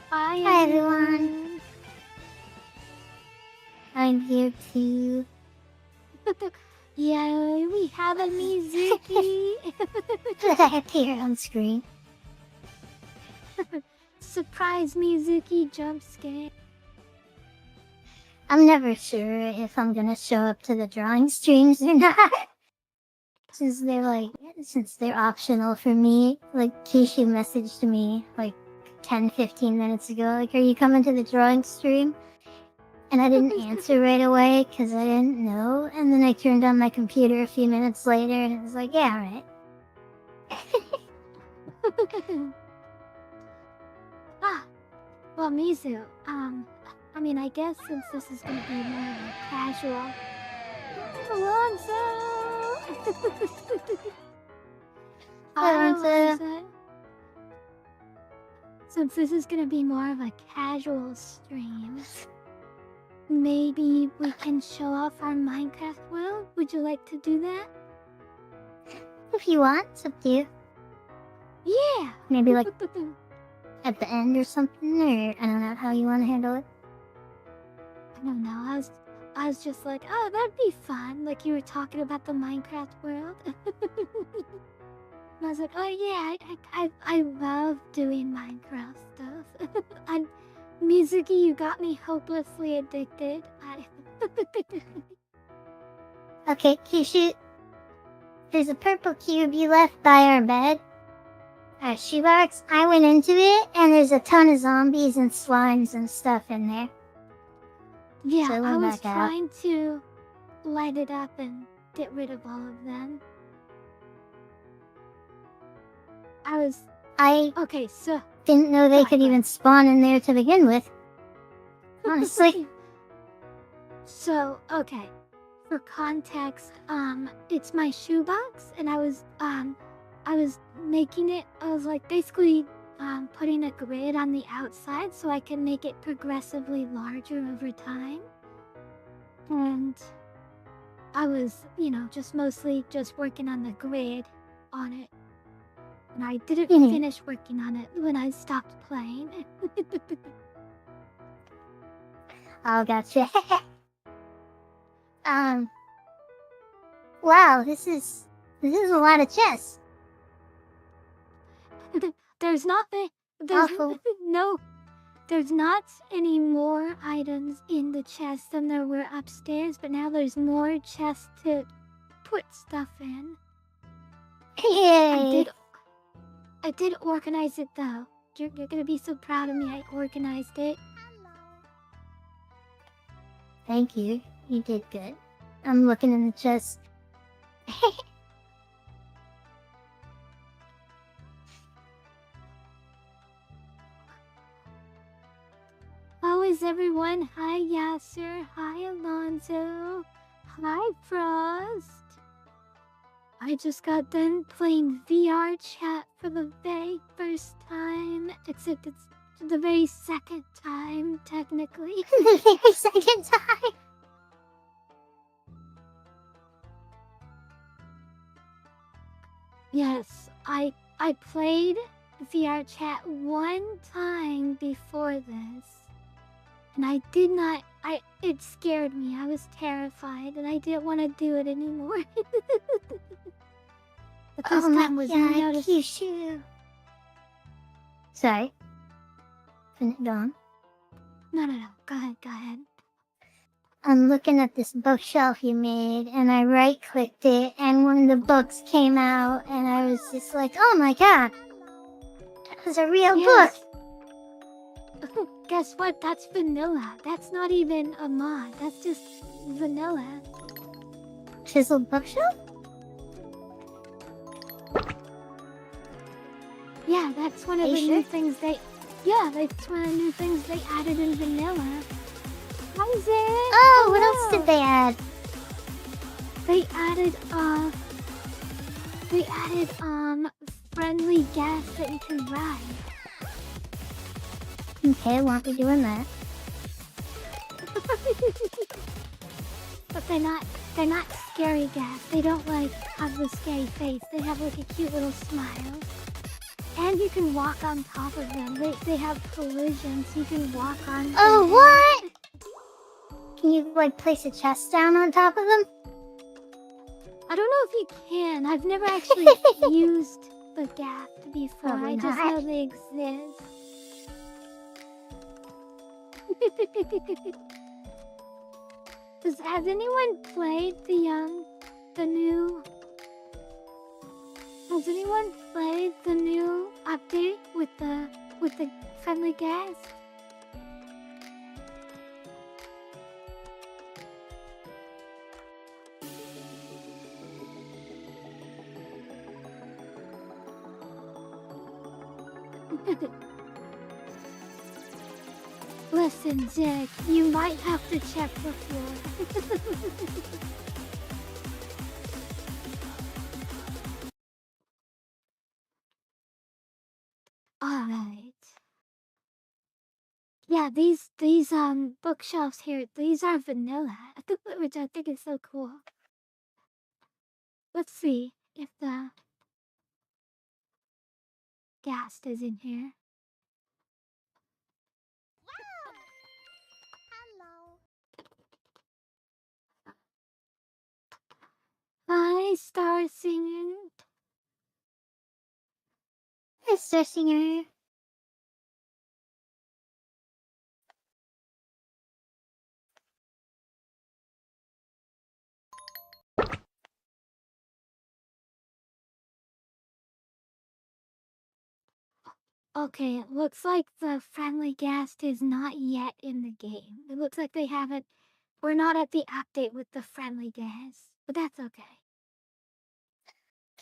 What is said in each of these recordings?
Hi everyone. I'm here too. Yeah, we have a Mizuki. I appear on screen. Surprise Mizuki jump scare. I'm never sure if I'm gonna show up to the drawing streams or not. Since they're optional for me. Like Kyushu messaged me like 10-15 minutes ago, like, are you coming to the drawing stream? And I didn't answer right away because I didn't know. And then I turned on my computer a few minutes later and it was like, yeah, right. Well, Mizu, I mean, I guess since this is gonna be more of a casual... Alonso! Hi, Alonso. Since this is gonna be more of a casual stream, maybe we can show off our Minecraft world? Would you like to do that? If you want, it's up to you. Yeah! Maybe like at the end or something, or I don't know how you want to handle it. I don't know, I was just like, oh, that'd be fun. Like you were talking about the Minecraft world. And I was like, oh yeah, I love doing Minecraft stuff. Mizuki, you got me hopelessly addicted. Okay, Kyushu. There's a purple cube you left by our bed. Shoebox, I went into it, and there's a ton of zombies and slimes and stuff in there. Yeah, So I was trying to light it up and get rid of all of them. Okay, so... Didn't know they could even spawn in there to begin with. Honestly. So, okay. For context, it's my shoebox, and I was making it, I was like basically putting a grid on the outside so I can make it progressively larger over time. And I was, you know, just mostly just working on the grid on it. And I didn't finish working on it when I stopped playing. Oh, gotcha. Wow, this is a lot of chess. There's not any more items in the chest than there were upstairs, but now there's more chests to put stuff in. Yay! I did organize it though. You're gonna be so proud of me. I organized it. Thank you. You did good. I'm looking in the chest. How is everyone? Hi Yasser. Hi Alonso. Hi Frost. I just got done playing VR chat for the very first time, except it's the very second time, technically. The very second time? Yes, I played VR chat one time before this. And I did not, it scared me. I was terrified and I didn't want to do it anymore. But this time was Kyushu. Sorry. Go on. No. Go ahead. I'm looking at this bookshelf you made, and I right-clicked it, and one of the books came out, and I was just like, oh my god! That was a real book! Guess what? That's vanilla. That's not even a mod. That's just vanilla. Chiseled bookshelf? Yeah, that's one of the new things that's one of the new things they added in vanilla. Hi, Zed! Oh, what else did they add? They added, friendly gas that you can ride. Okay, won't be doing that. But they're not scary gas. They don't, like, have the scary face. They have, like, a cute little smile. And you can walk on top of them. They have collisions. You can walk on. Oh, them. what? Can you, like, place a chest down on top of them? I don't know if you can. I've never actually used the gaff before. Probably I just not. know they exist. Has anyone played the new? Has anyone played the new update with the friendly gas? Listen, Zach, you might have to check before. Alright. Yeah, these bookshelves here, these are vanilla, which I think is so cool. Let's see if the gas is in here. Hi, Star Singing. Hi, Star Singer. Okay, it looks like the friendly guest is not yet in the game. It looks like they haven't. We're not at the update with the friendly guest, but that's okay.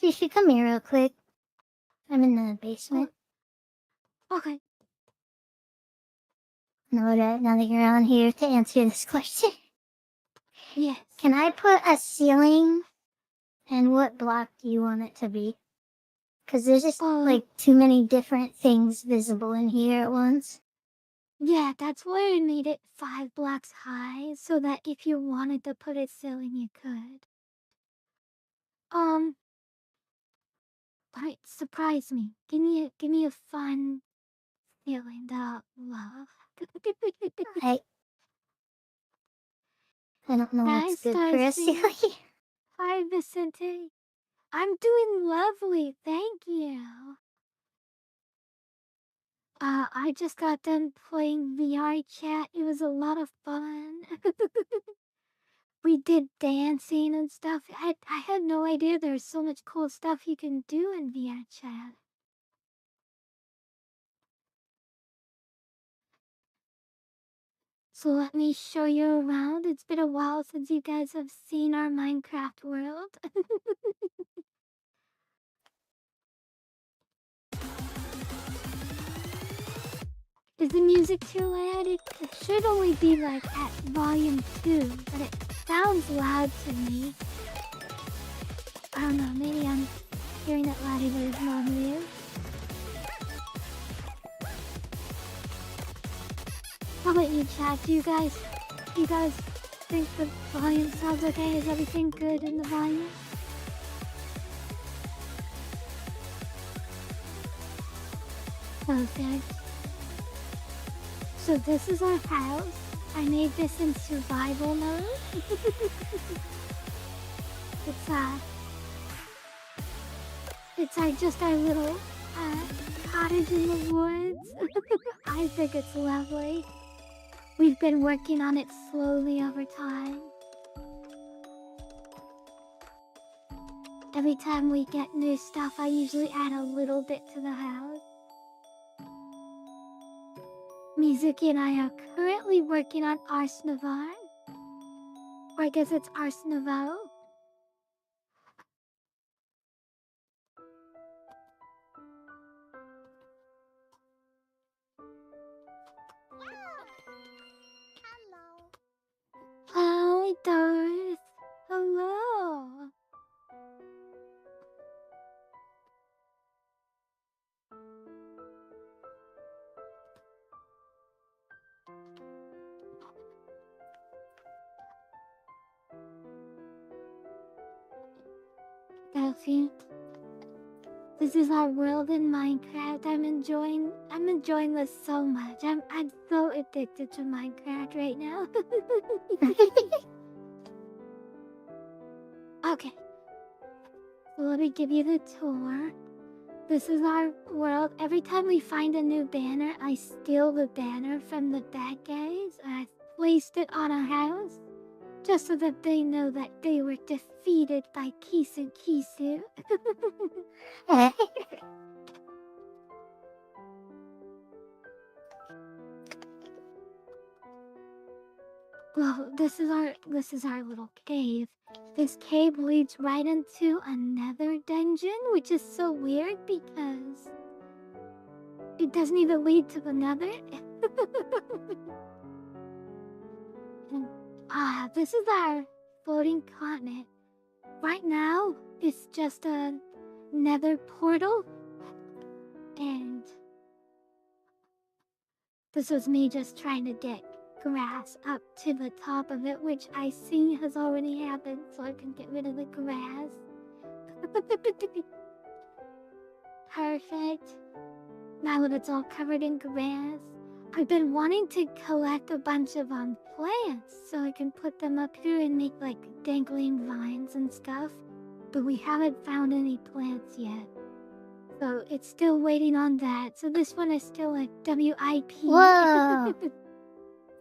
You should come here real quick. I'm in the basement. Okay. Now that you're on here to answer this question. Yes. Can I put a ceiling? And what block do you want it to be? Because there's just, like, too many different things visible in here at once. Yeah, that's why I made it 5 blocks high, so that if you wanted to put a ceiling, you could. Alright, surprise me. Give me a fun feeling that love. I don't know Hi, what's good for a Stacy. ceiling. Hi, Vicente. I'm doing lovely, thank you. I just got done playing VR chat. It was a lot of fun. We did dancing and stuff. I had no idea there's so much cool stuff you can do in VR chat. So let me show you around. It's been a while since you guys have seen our Minecraft world. Is the music too loud? It should only be like at volume 2, but it sounds loud to me. I don't know, maybe I'm hearing it louder than it normally is. How about you, chat? Do you guys think the volume sounds okay? Is everything good in the volume? Perfect. So this is our house. I made this in survival mode. It's just our little cottage in the woods. I think it's lovely. We've been working on it slowly over time. Every time we get new stuff, I usually add a little bit to the house. Mizuki and I are currently working on Ars Novar. Or I guess it's Ars Nouveau. Hi, Doris. Hello. Delphine. This is our world in Minecraft. I'm enjoying this so much. I'm so addicted to Minecraft right now. Okay. So let me give you the tour. This is our world. Every time we find a new banner, I steal the banner from the bad guys and I placed it on a house just so that they know that they were defeated by Kyushu. Well, this is our little cave. This cave leads right into another dungeon, which is so weird because it doesn't even lead to another. And, this is our floating continent. Right now, it's just a nether portal, and this was me just trying to get grass up to the top of it, which I see has already happened, so I can get rid of the grass. Perfect. Now that it's all covered in grass, I've been wanting to collect a bunch of plants so I can put them up here and make like dangling vines and stuff, but we haven't found any plants yet. So it's still waiting on that. So this one is still a WIP. Whoa!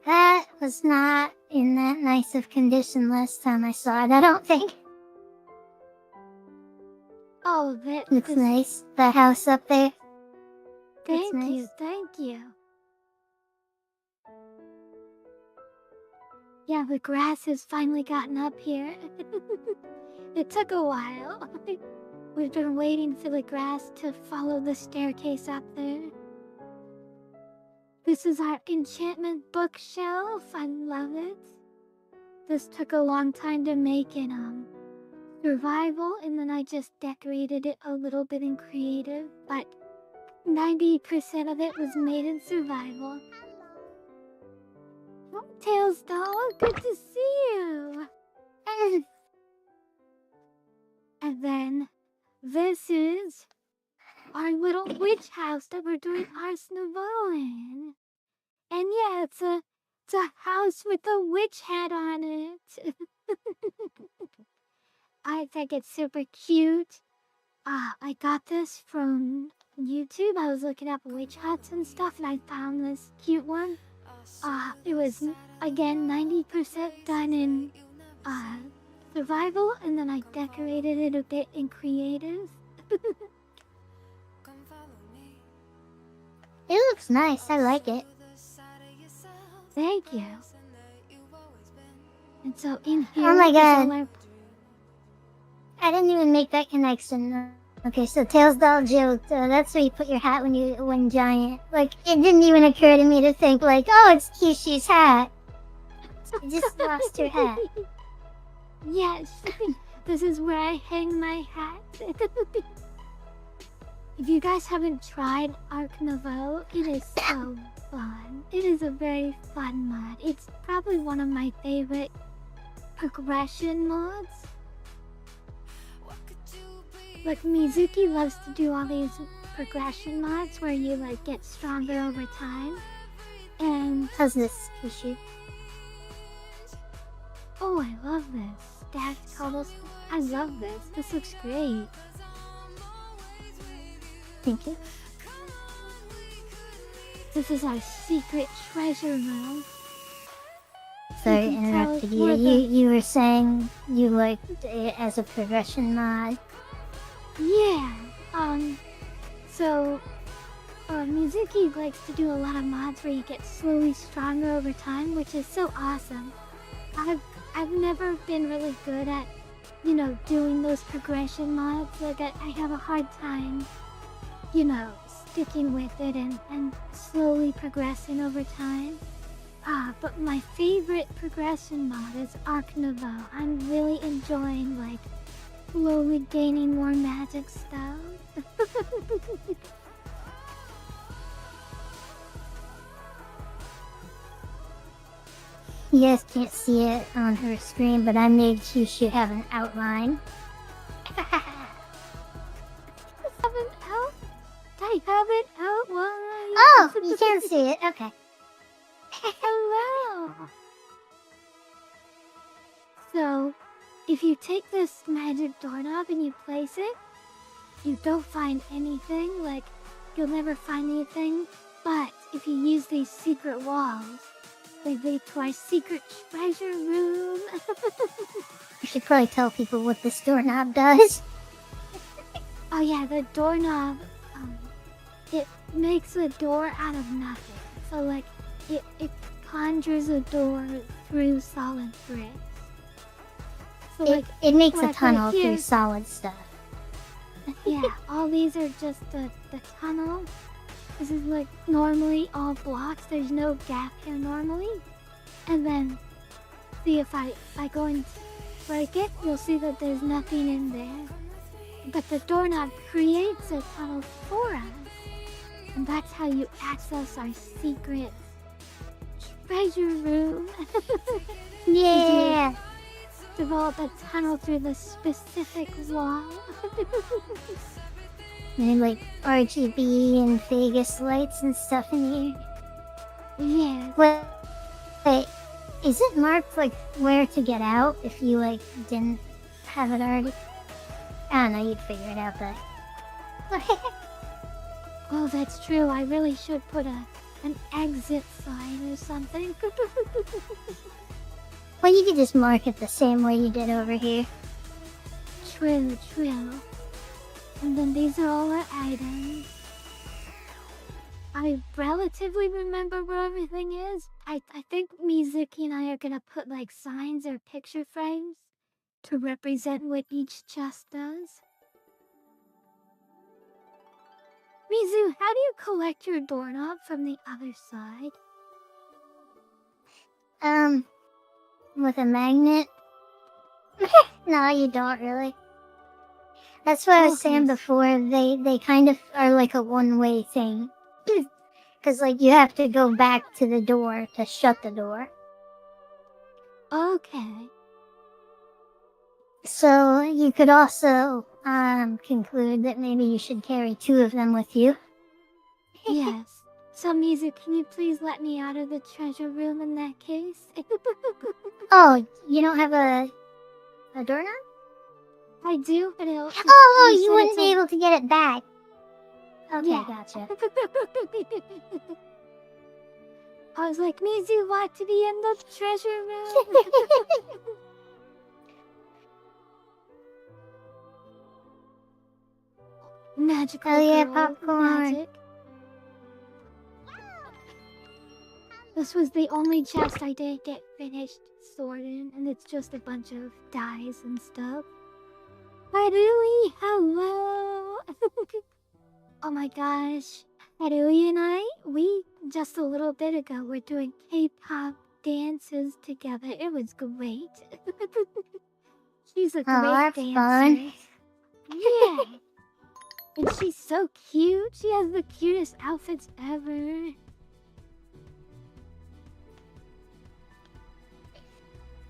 That was not in that nice of condition last time I saw it, I don't think. Oh, Looks nice. The house up there. Thank nice. you, thank you. Yeah, the grass has finally gotten up here. It took a while. We've been waiting for the grass to follow the staircase up there. This is our enchantment bookshelf. I love it. This took a long time to make in survival, and then I just decorated it a little bit in creative, but 90% of it was made in survival. Oh, Tails doll, good to see you. And then this is our little witch house that we're doing Ars Nouveau in. And yeah, it's a house with a witch hat on it. I think it's super cute. I got this from YouTube. I was looking up witch huts and stuff, and I found this cute one. It was, again, 90% done in survival, and then I decorated it a bit in creative. It looks nice, I like it. Thank you. And so in here, Oh my is all god. our- I didn't even make that connection. Okay, so Tails doll joked, that's where you put your hat when you win giant. Like, it didn't even occur to me to think like, oh, it's Kyushu's hat. You just lost your hat. Yes, this is where I hang my hat. If you guys haven't tried Arc Nouveau, it is so fun. It is a very fun mod. It's probably one of my favorite progression mods. Like, Mizuki loves to do all these progression mods where you like get stronger over time. And How's this, Kyushu? oh, I love this. Stacked cobblestone. I love this. This looks great. Thank you. This is our secret treasure room. Sorry, You can tell interrupted us you. where the- You were saying you liked it as a progression mod. Yeah. So Mizuki likes to do a lot of mods where you get slowly stronger over time, which is so awesome. I've never been really good at, you know, doing those progression mods. Like I have a hard time, you know, sticking with it and slowly progressing over time. But my favorite progression mod is Arc Nouveau. I'm really enjoying like slowly gaining more magic stuff. You guys can't see it on her screen, but I made Kyushu have an outline. Have an I have it out wide. Oh, you can't see it. Okay. Hello. So, if you take this magic doorknob and you place it, you don't find anything, like, you'll never find anything. But if you use these secret walls, they lead to our secret treasure room. You should probably tell people what this doorknob does. Oh yeah, the doorknob, it makes a door out of nothing. So like, it conjures a door through solid bricks. So It makes a like tunnel right here, through solid stuff. yeah, all these are just the tunnel. This is like normally all blocks. There's no gap here normally. And then, see if I go and break it, you'll see that there's nothing in there. But the doorknob creates a tunnel for us. And that's how you access our secret treasure room. Yeah. Develop a tunnel through the specific wall. And like RGB and Vegas lights and stuff in here. Yeah. Wait, is it marked like where to get out if you like didn't have it already? I don't know, you'd figure it out, but... Oh, that's true. I really should put an exit sign or something. Well, you could just mark it the same way you did over here. True. And then these are all our items. I relatively remember where everything is. I think Mizuki and I are gonna put like signs or picture frames to represent what each chest does. Mizu, how do you collect your doorknob from the other side? With a magnet? No, you don't really. That's what I was saying before. They kind of are like a one-way thing. Because, like, you have to go back to the door to shut the door. Okay. So, you could also, conclude that maybe you should carry 2 of them with you. Yes. So, Mizu, can you please let me out of the treasure room in that case? Oh, you don't have a doorknob? I do, but it'll... Oh, you wouldn't be able to get it back. Okay, Yeah. gotcha. I was like, Mizu, want to be in the treasure room? Magical Oh yeah, girl, popcorn. magic. This was the only chest I did get finished sorting, and it's just a bunch of dyes and stuff. Harui, hello! Oh my gosh. Harui and I, we just a little bit ago were doing K-pop dances together. It was great. She's a great that's dancer. fun. Yeah. And she's so cute. She has the cutest outfits ever.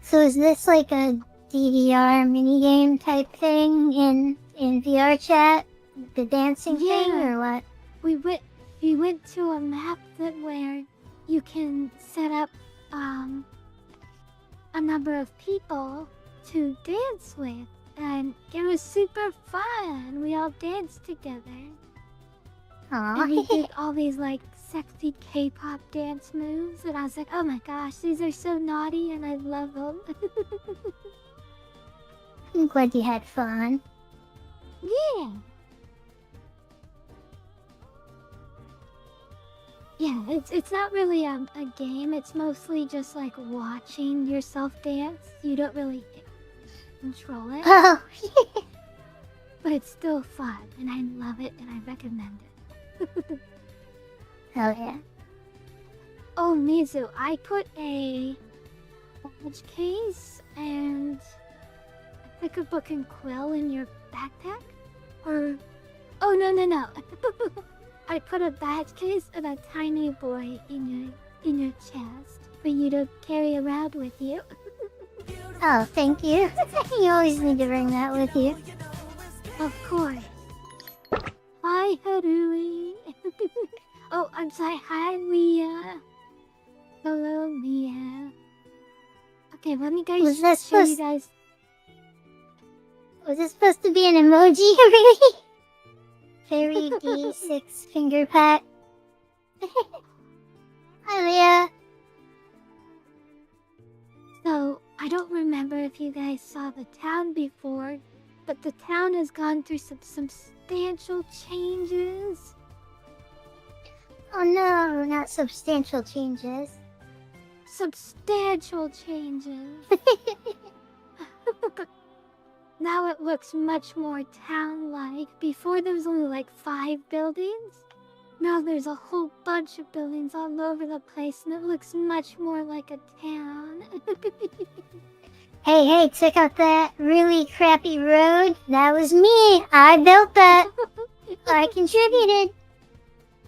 So is this like a DDR minigame type thing in VR chat? The dancing thing or what? We went to a map where you can set up a number of people to dance with, and it was super fun. We all danced together. Aww. And we did all these like sexy K-pop dance moves, and I was like, oh my gosh, these are so naughty and I love them. I'm glad you had fun. Yeah. Yeah, it's not really a game. It's mostly just like watching yourself dance. You don't really control it, Oh, but it's still fun, and I love it, and I recommend it. hell yeah. Oh, Mizu, I put a badge case and a thicker book and quill in your backpack? Or... Oh, no. I put a badge case and a tiny boy in your chest for you to carry around with you. Oh, thank you. You always need to bring that with you. Of course. Hi, Harui. I'm sorry. Hi, Leah. Hello, Leah. Okay, let me Was that show you supposed- guys. Was it supposed to be an emoji, really? Fairy D6 finger pat. Hi, Leah. So, I don't remember if you guys saw the town before, but the town has gone through some substantial changes. Oh no, not substantial changes. Substantial changes. Now it looks much more town-like. Before there was only like 5 buildings. Now there's a whole bunch of buildings all over the place, and it looks much more like a town. Hey, check out that really crappy road. That was me. I built that. I contributed.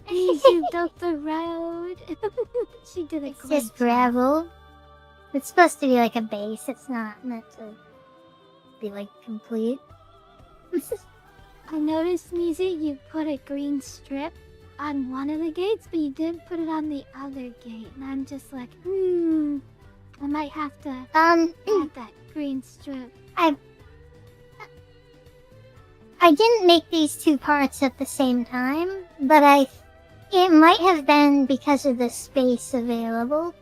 She built the road. She did a It's great just job. gravel. It's supposed to be like a base. It's not meant to be like complete. I noticed, Mizi, you put a green strip on one of the gates, but you didn't put it on the other gate. And I'm just like, I might have to add that green strip. I didn't make these two parts at the same time, but it might have been because of the space available.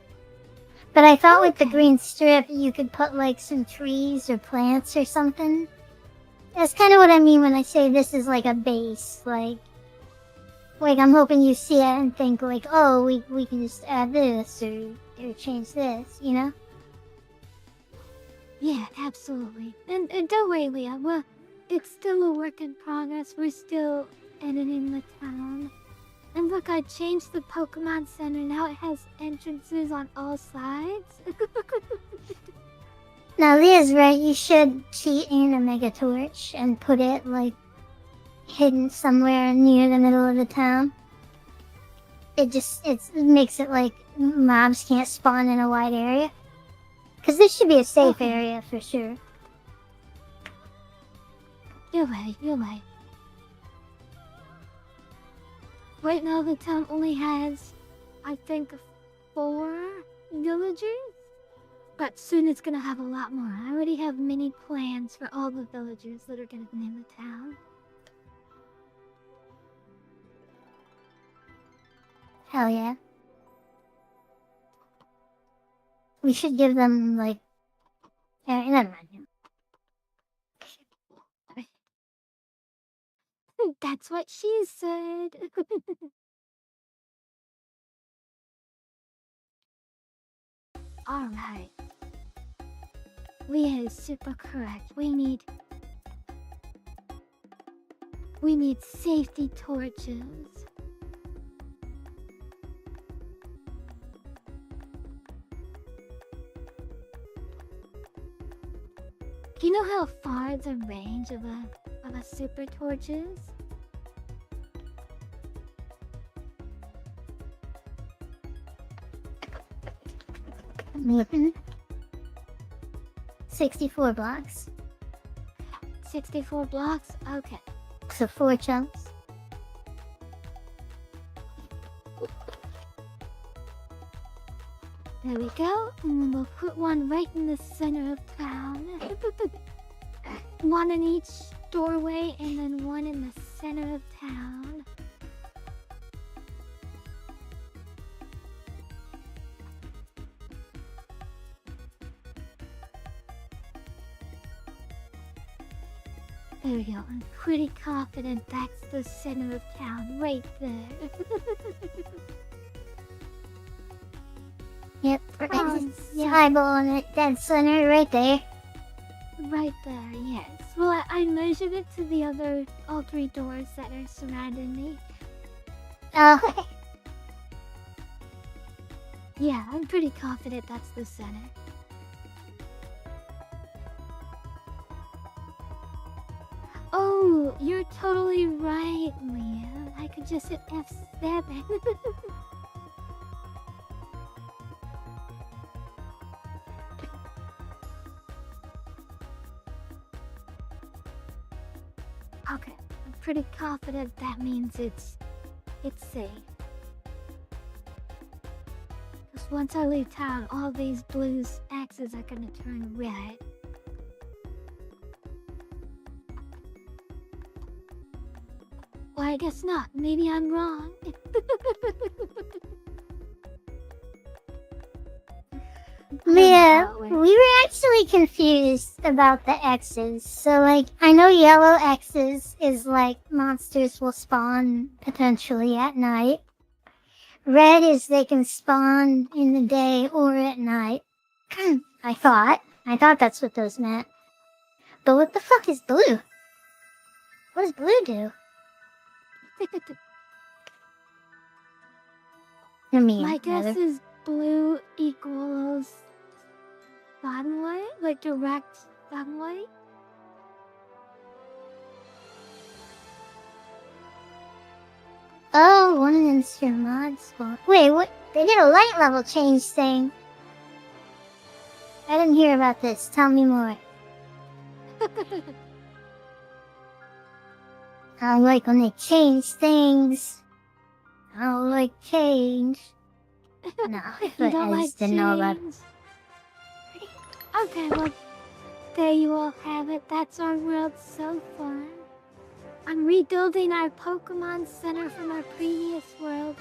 But I thought with the Okay. green strip, you could put like some trees or plants or something. That's kind of what I mean when I say this is like a base. Like I'm hoping you see it and think like, oh, we can just add this or change this, you know? Yeah, absolutely. And don't worry, Leah. Well, it's still a work in progress. We're still editing the town. And look, I changed the Pokemon Center. Now it has entrances on all sides. Now, Leah's right. You should cheat in a Mega Torch and put it like hidden somewhere near the middle of the town. It makes it like mobs can't spawn in a wide area. Cause this should be a safe Okay. area for sure. You're right. Right now the town only has, I think, 4 villagers. But soon it's gonna have a lot more. I already have many plans for all the villagers that are gonna be in the town. Hell yeah. We should give them like. Never mind. That's what she said. Alright. Leah is super correct. We need safety torches. Do you know how far the range of a super torch is? Maybe 64 blocks. 64 blocks? Okay. So 4 chunks. There we go. And then we'll put one right in the center of town. One in each doorway and then one in the center of town. There we go. I'm pretty confident that's the center of town right there. Yep. Yeah. Eyeballing it dead center right there. Right there, yes. Well, I measured it to all 3 doors that are surrounding me. Oh. Yeah, I'm pretty confident that's the center. Oh, you're totally right, Leah. I could just hit F7. Okay, I'm pretty confident that means it's safe. once I leave town, all these blues X's are gonna turn red. Well, I guess not. Maybe I'm wrong. Yeah, we were actually confused about the X's. So, like, I know yellow X's is like monsters will spawn potentially at night. Red is they can spawn in the day or at night. I thought that's what those meant. But what the fuck is blue? What does blue do? I mean, my guess is blue equals sunlight, like direct sunlight. Oh, one of them's your mod spawn. Wait, what? They did a light level change thing. I didn't hear about this. Tell me more. I like when they change things. I don't like change. No, but don't I like just didn't know about. Okay, well, there you all have it. That's our world so far. I'm rebuilding our Pokemon Center from our previous world.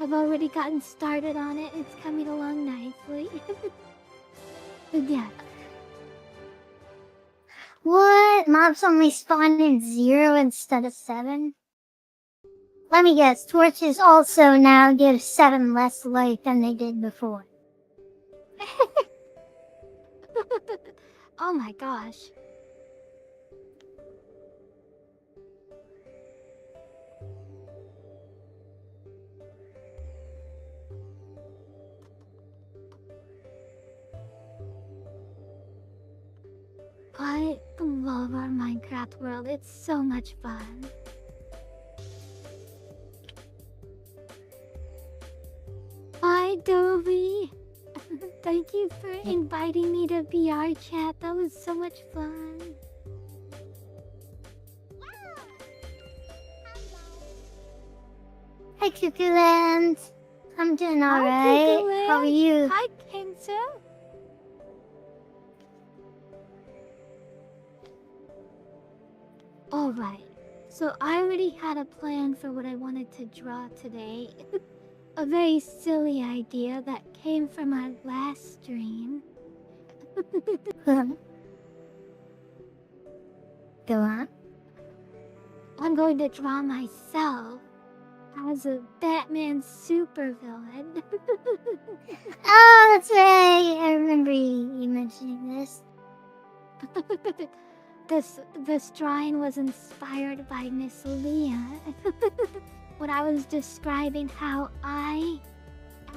I've already gotten started on it. It's coming along nicely. But yeah. What? Mobs only spawn in 0 instead of 7? Let me guess, torches also now give 7 less light than they did before. Oh my gosh. I love our Minecraft world. It's so much fun. Hi, Dovey. Thank you for inviting me to VR chat. That was so much fun. Hi, Cuckooland. I'm doing alright. How are you? Hi, Kenzo. Alright, so I already had a plan for what I wanted to draw today. A very silly idea that came from our last stream. Go on. I'm going to draw myself as a Batman supervillain. Oh, that's right. I remember you mentioning this. This drawing was inspired by Miss Leah. When I was describing how I,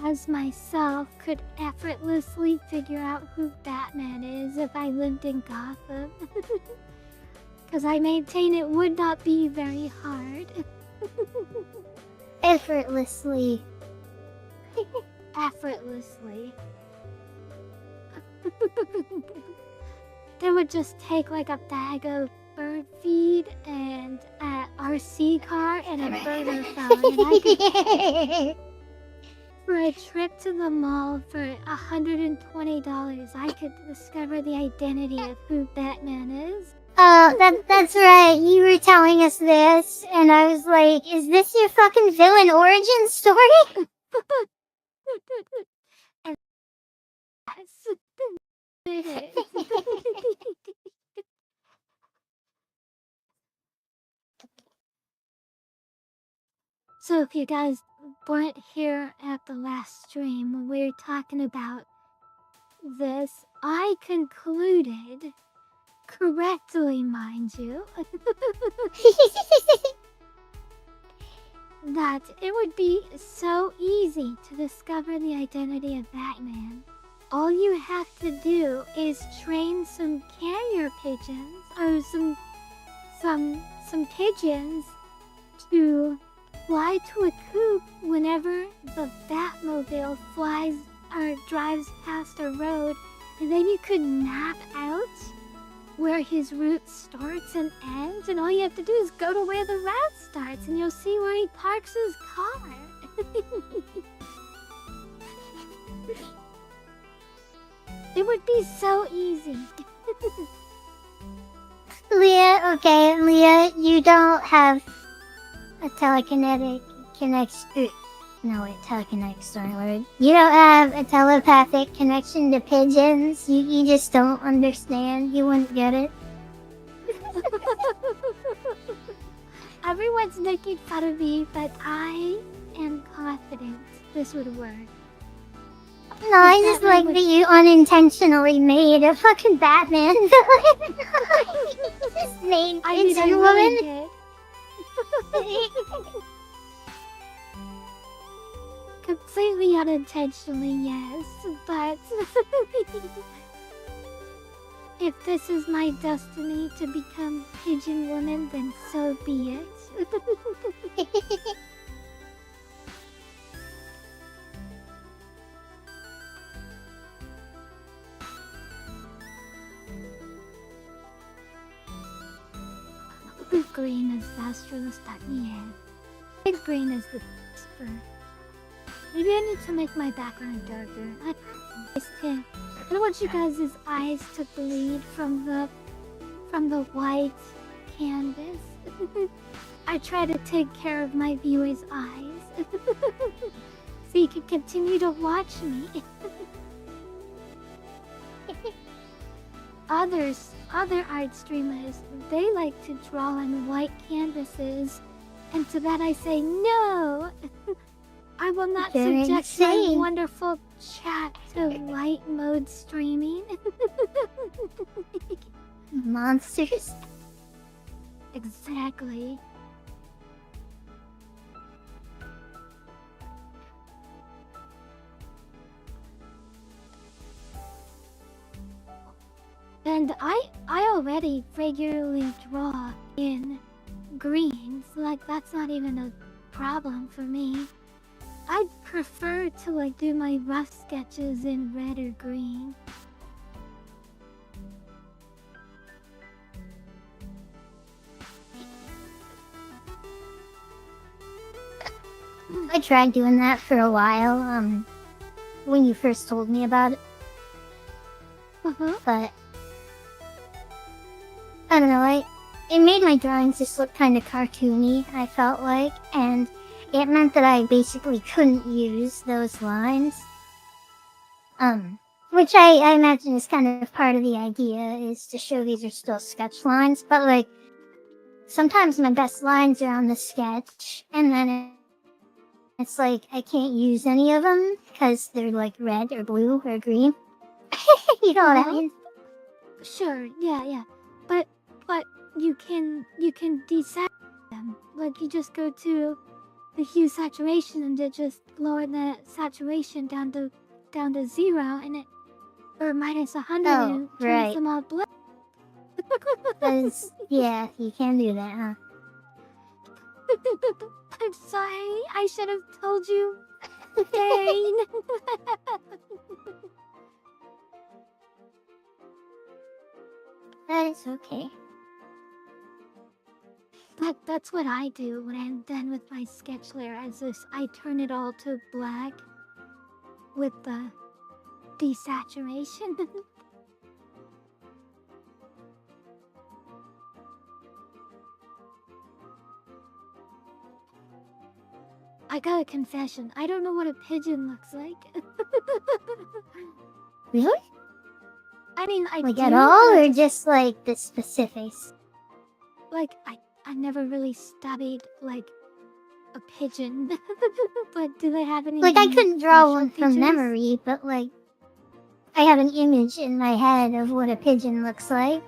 as myself, could effortlessly figure out who Batman is if I lived in Gotham. Because I maintain it would not be very hard. Effortlessly. Effortlessly. They would just take like a bag of bird feed and an RC car and a burger phone, and I could, for a trip to the mall for $120, I could discover the identity of who Batman is. Oh, that's right. You were telling us this, and I was like, is this your fucking villain origin story? And it is. So if you guys weren't here at the last stream when we were talking about this, I concluded, correctly mind you, that it would be so easy to discover the identity of Batman. All you have to do is train some carrier pigeons, or some pigeons, to fly to a coop whenever the Batmobile flies or drives past a road, and then you could map out where his route starts and ends, and all you have to do is go to where the route starts, and you'll see where he parks his car. It would be so easy. Leah, okay, Leah, you don't have a telekinetic connection. No, wait, telekinetic's the wrong word. You don't have a telepathic connection to pigeons. You just don't understand. You wouldn't get it. Everyone's making fun of me, but I am confident this would work. No, I just like that you unintentionally made a fucking Batman villain. Just named I mean, I Pigeon really Woman. did. Completely unintentionally, yes, but if this is my destiny to become Pigeon Woman, then so be it. Big green is the astrolist that me in. Big green is the for. Maybe I need to make my background darker. I don't want you guys' eyes to bleed from the white canvas. I try to take care of my viewers' eyes. So you can continue to watch me. Other art streamers, they like to draw on white canvases, and to that I say no. I will not You're subject my insane. wonderful chat to light mode streaming. Monsters. Exactly. And I already regularly draw in greens, like that's not even a problem for me. I'd prefer to like do my rough sketches in red or green. I tried doing that for a while, when you first told me about it, but I don't know, it made my drawings just look kind of cartoony, I felt like, and it meant that I basically couldn't use those lines. Which I imagine is kind of part of the idea, is to show these are still sketch lines, but like, sometimes my best lines are on the sketch, and then it's like I can't use any of them because they're like red or blue or green. You know what I mean? Sure, yeah. But you can desaturate them. Like you just go to the hue saturation and it just lower the saturation down to 0 and it or minus 100 Oh, and turns right. them all blue. Yeah, you can do that, huh? I'm sorry. I should have told you. Dane. That is okay. That's what I do when I'm done with my sketch layer. I turn it all to black with the desaturation. I got a confession. I don't know what a pigeon looks like. Really? I mean, I Like do, at all, but I or just, just like the specifics? like I never really studied like a pigeon. But do they have any? Like I unique couldn't draw facial one from features? memory, but like I have an image in my head of what a pigeon looks like.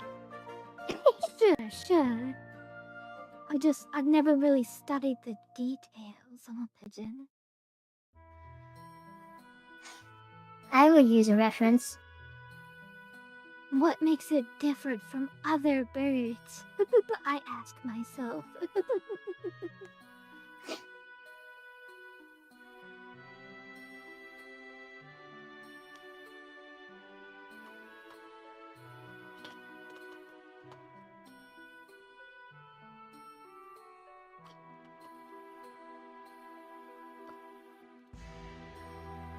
Sure. I've never really studied the details of a pigeon. I would use a reference. What makes it different from other birds? I ask myself.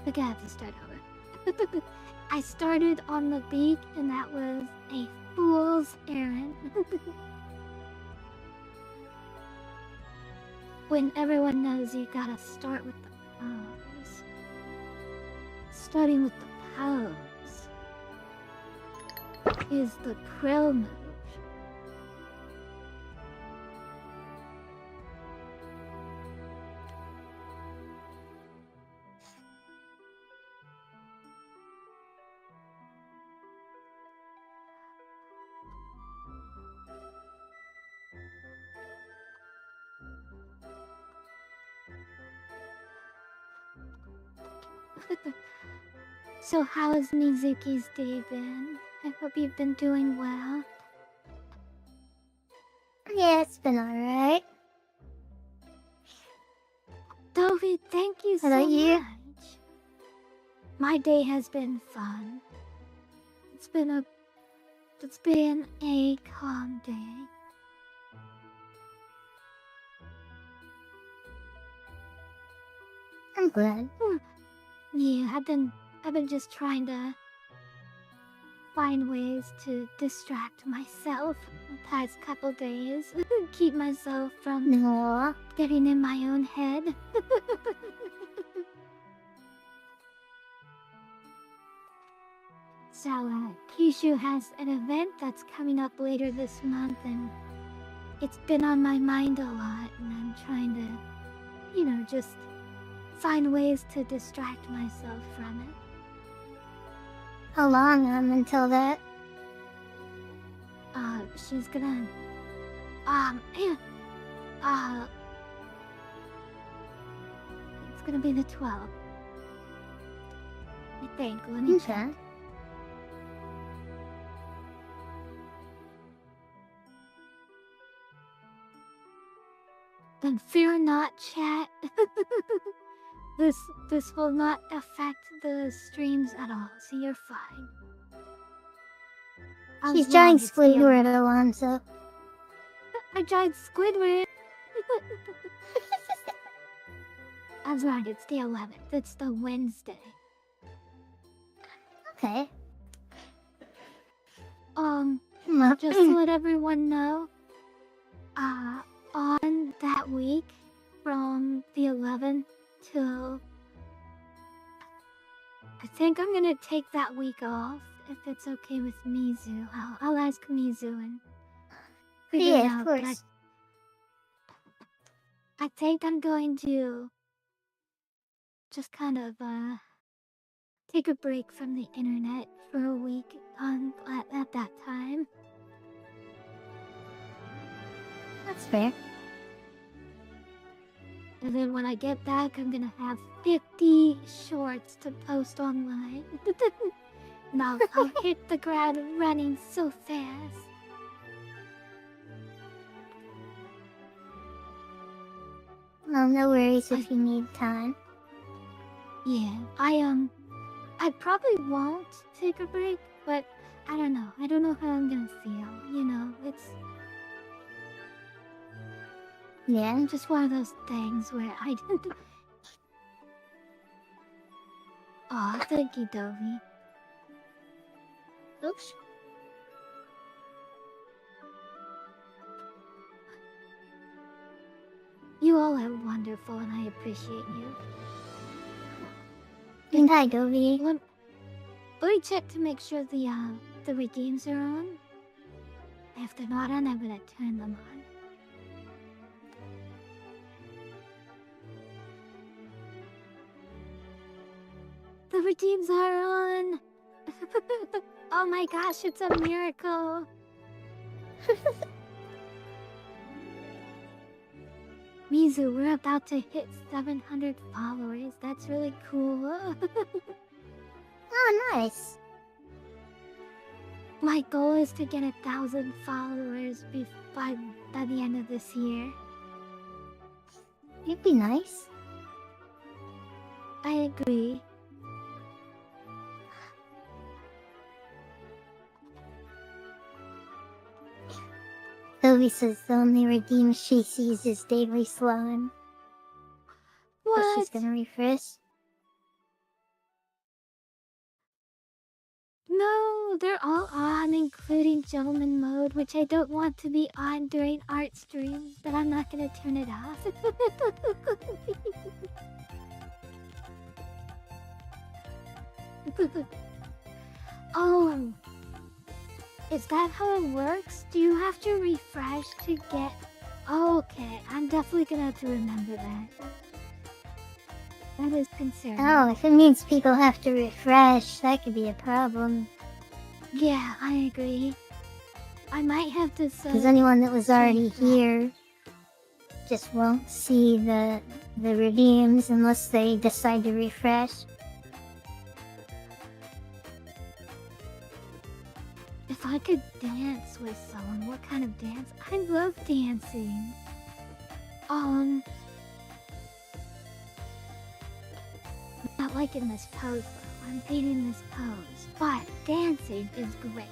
Okay, I have to start over. I started on the beak, and that was a fool's errand. When everyone knows you gotta start with the pose. Starting with the pose is the pro move. So how has Mizuki's day been? I hope you've been doing well. Yeah, it's been alright. Dovey, thank you so How about you? much. My day has been fun. It's been a calm day. I'm glad. Yeah, I've been just trying to find ways to distract myself the past couple days. Keep myself from No. getting in my own head. So, Kyushu has an event that's coming up later this month, and it's been on my mind a lot, and I'm trying to, just find ways to distract myself from it. How long until that? She's gonna, it's gonna be the 12th. I think, let me check. Okay. Then fear not, chat. This will not affect the streams at all, so you're fine. She's trying Squidward, Alonso. I tried Squidward. That's right, it's the 11th. It's the Wednesday. Okay. Just to let everyone know, on that week, from the 11th till... I think I'm gonna take that week off, if it's okay with Mizu. I'll ask Mizu and figure it out. Yeah, of course. I think I'm going to just kind of, take a break from the internet for a week at that time. That's fair. And then when I get back, I'm gonna have 50 shorts to post online. And I'll hit the ground running so fast. Well, no worries if you need time. Yeah, I probably won't take a break, but I don't know. I don't know how I'm gonna feel, it's... Yeah. just one of those things where I didn't... Aw, thank you, Dovey. Oops. You all are wonderful, and I appreciate you. And hi, Dovey. Let me check to make sure the redeems are on. If they're not on, I'm gonna turn them on. The redeems are on! Oh my gosh, it's a miracle! Mizu, we're about to hit 700 followers. That's really cool. Oh, nice. My goal is to get 1,000 followers by the end of this year. It'd be nice. I agree. Dovey says the only redeem she sees is daily slime. But she's What? gonna refresh. No, they're all on, including gentleman mode, which I don't want to be on during art streams, but I'm not gonna turn it off. Oh, is that how it works? Do you have to refresh to get... Oh, okay, I'm definitely gonna have to remember that. That is concerning. Oh, if it means people have to refresh, that could be a problem. Yeah, I agree. I might have to Because anyone that was already here just won't see the redeems unless they decide to refresh. If I could dance with someone, what kind of dance? I love dancing. Not like in this pose though. I'm hating this pose. But dancing is great.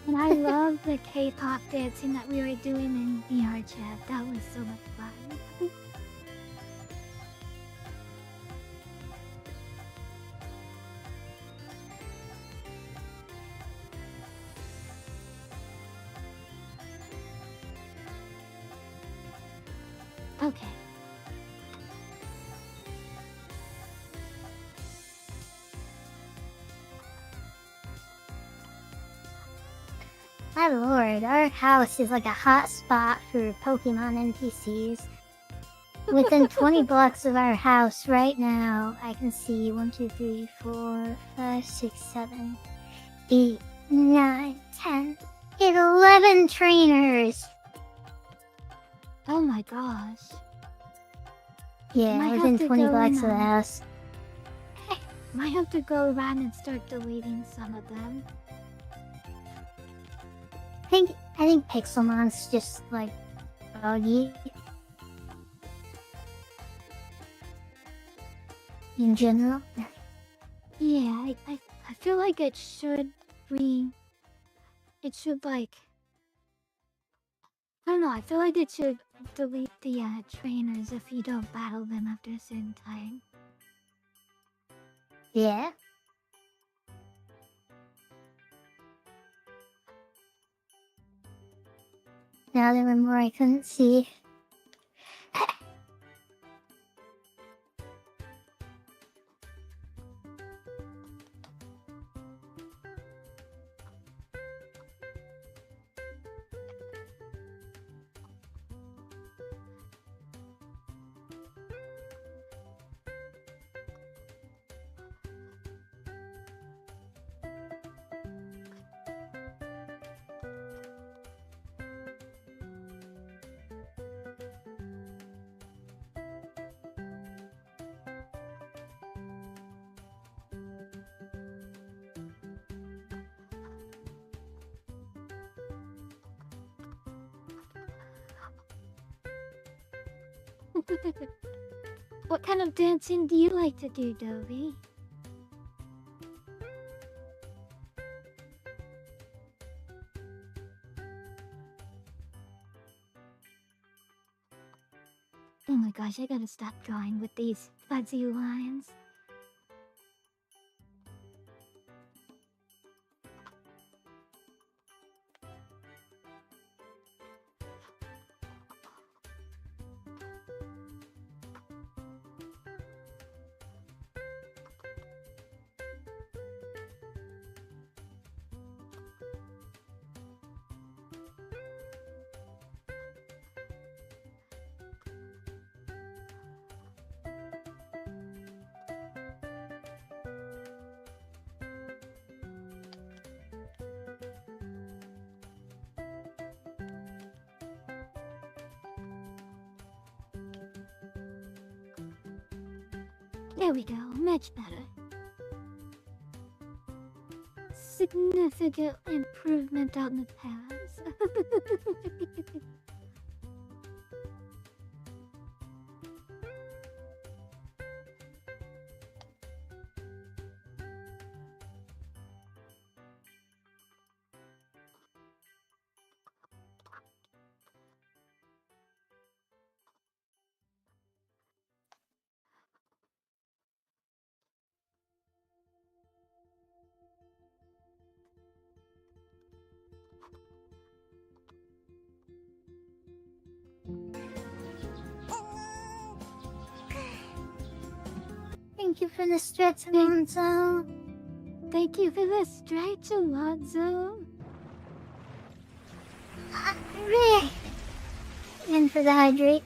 And I love the K-pop dancing that we were doing in VR chat. That was so much fun. Okay. My lord, our house is like a hot spot for Pokemon NPCs. Within 20 blocks of our house right now, I can see 1, 2, 3, 4, 5, 6, 7, 8, 9, 10, 11 trainers! Oh my gosh. Yeah, Might have within to 20 go blocks in of the on- house. Might have to go around and start deleting some of them. I think Pixelmon's just like buggy. In general. Yeah, I feel like it should like... I don't know, I feel like it should delete the trainers if you don't battle them after a certain time. Yeah. Now there were more I couldn't see. What kind of dancing do you like to do, Dovey? Oh my gosh, I gotta stop drawing with these fuzzy lines. There we go, much better. Significant improvement on the past. Thank you for the stretch, Alonzo. Thank you for the stretch, Alonzo. Hooray! And for the hydrate.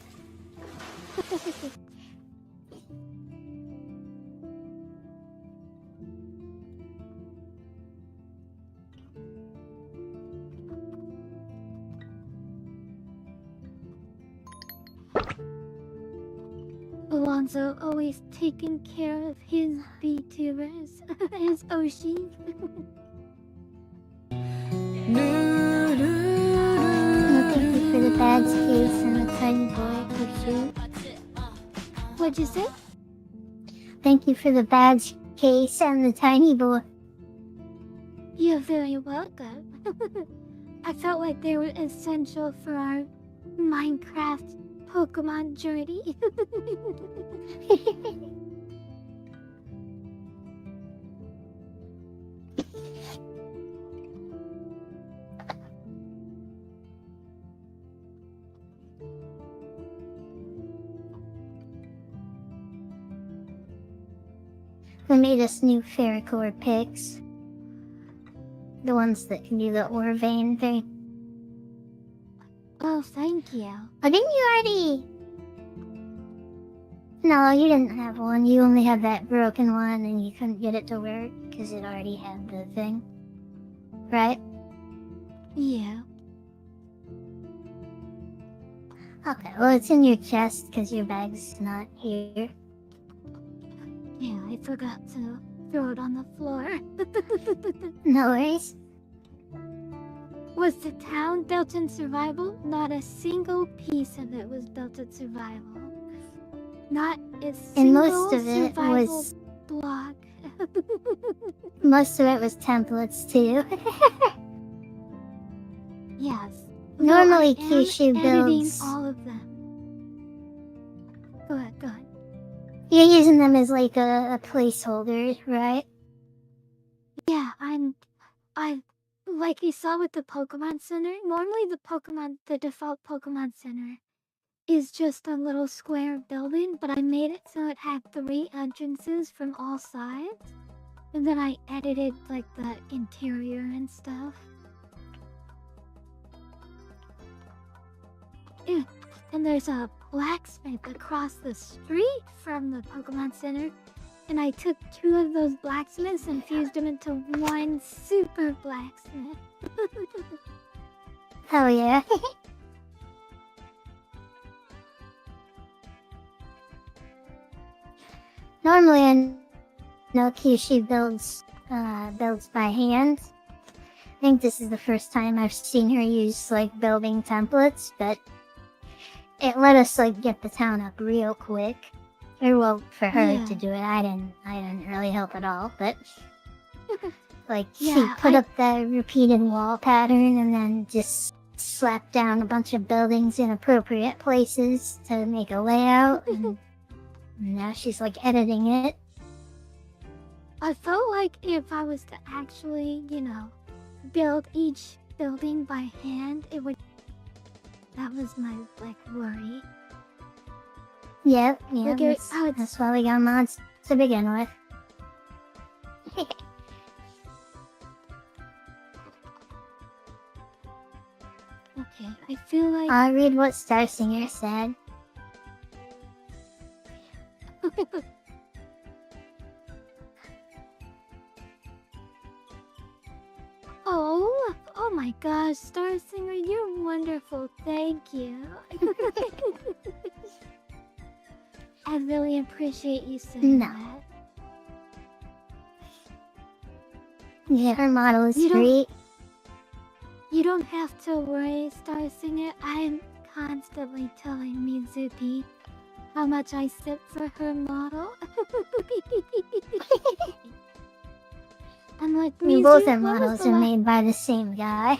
Alonzo always taking care of his VTubers, his Oshi. Thank you for the badge case and the tiny boy Kyushu. What'd you say? Thank you for the badge case and the tiny boy. You're very welcome. I felt like they were essential for our Minecraft Pokemon journey. We made us new Ferrocore picks. The ones that can do the ore vein thing. Oh, thank you. Oh, didn't you already? No, you didn't have one. You only had that broken one and you couldn't get it to work because it already had the thing. Right? Yeah. Okay, well, it's in your chest because your bag's not here. Yeah, I forgot to throw it on the floor. No worries. Was the town built in survival? Not a single piece of it was built in survival. Not a single And most of it survival was... block. Most of it was templates, too. Yes. Normally, Though I am Kyushu editing builds... all of them. Go ahead, go ahead. You're using them as like a placeholder, right? Yeah, like you saw with the Pokemon Center, normally the default Pokemon Center is just a little square building, but I made it so it had 3 entrances from all sides. And then I edited like the interior and stuff. Yeah. And there's a blacksmith across the street from the Pokemon Center. And I took 2 of those blacksmiths and fused them into one super blacksmith. Hell yeah. Normally, I know Kyushu builds by hand. I think this is the first time I've seen her use like building templates, but it let us like get the town up real quick. Or well, for her to do it, I didn't really help at all. But like she put up the repeated wall pattern and then just slapped down a bunch of buildings in appropriate places to make a layout. And now she's like editing it. I felt like if I was to actually, build each building by hand, it would. That was my worry. Yep, Okay, that's why we got mods to begin with. Okay, I feel like... I'll read what Star Singer said. Oh my gosh, Star Singer, you're wonderful. Thank you. I really appreciate you saying that. Yeah, her model is great. You don't have to worry, Star Singer. I'm constantly telling Mizuki how much I sip for her model. I'm like, both our models are made by the same guy.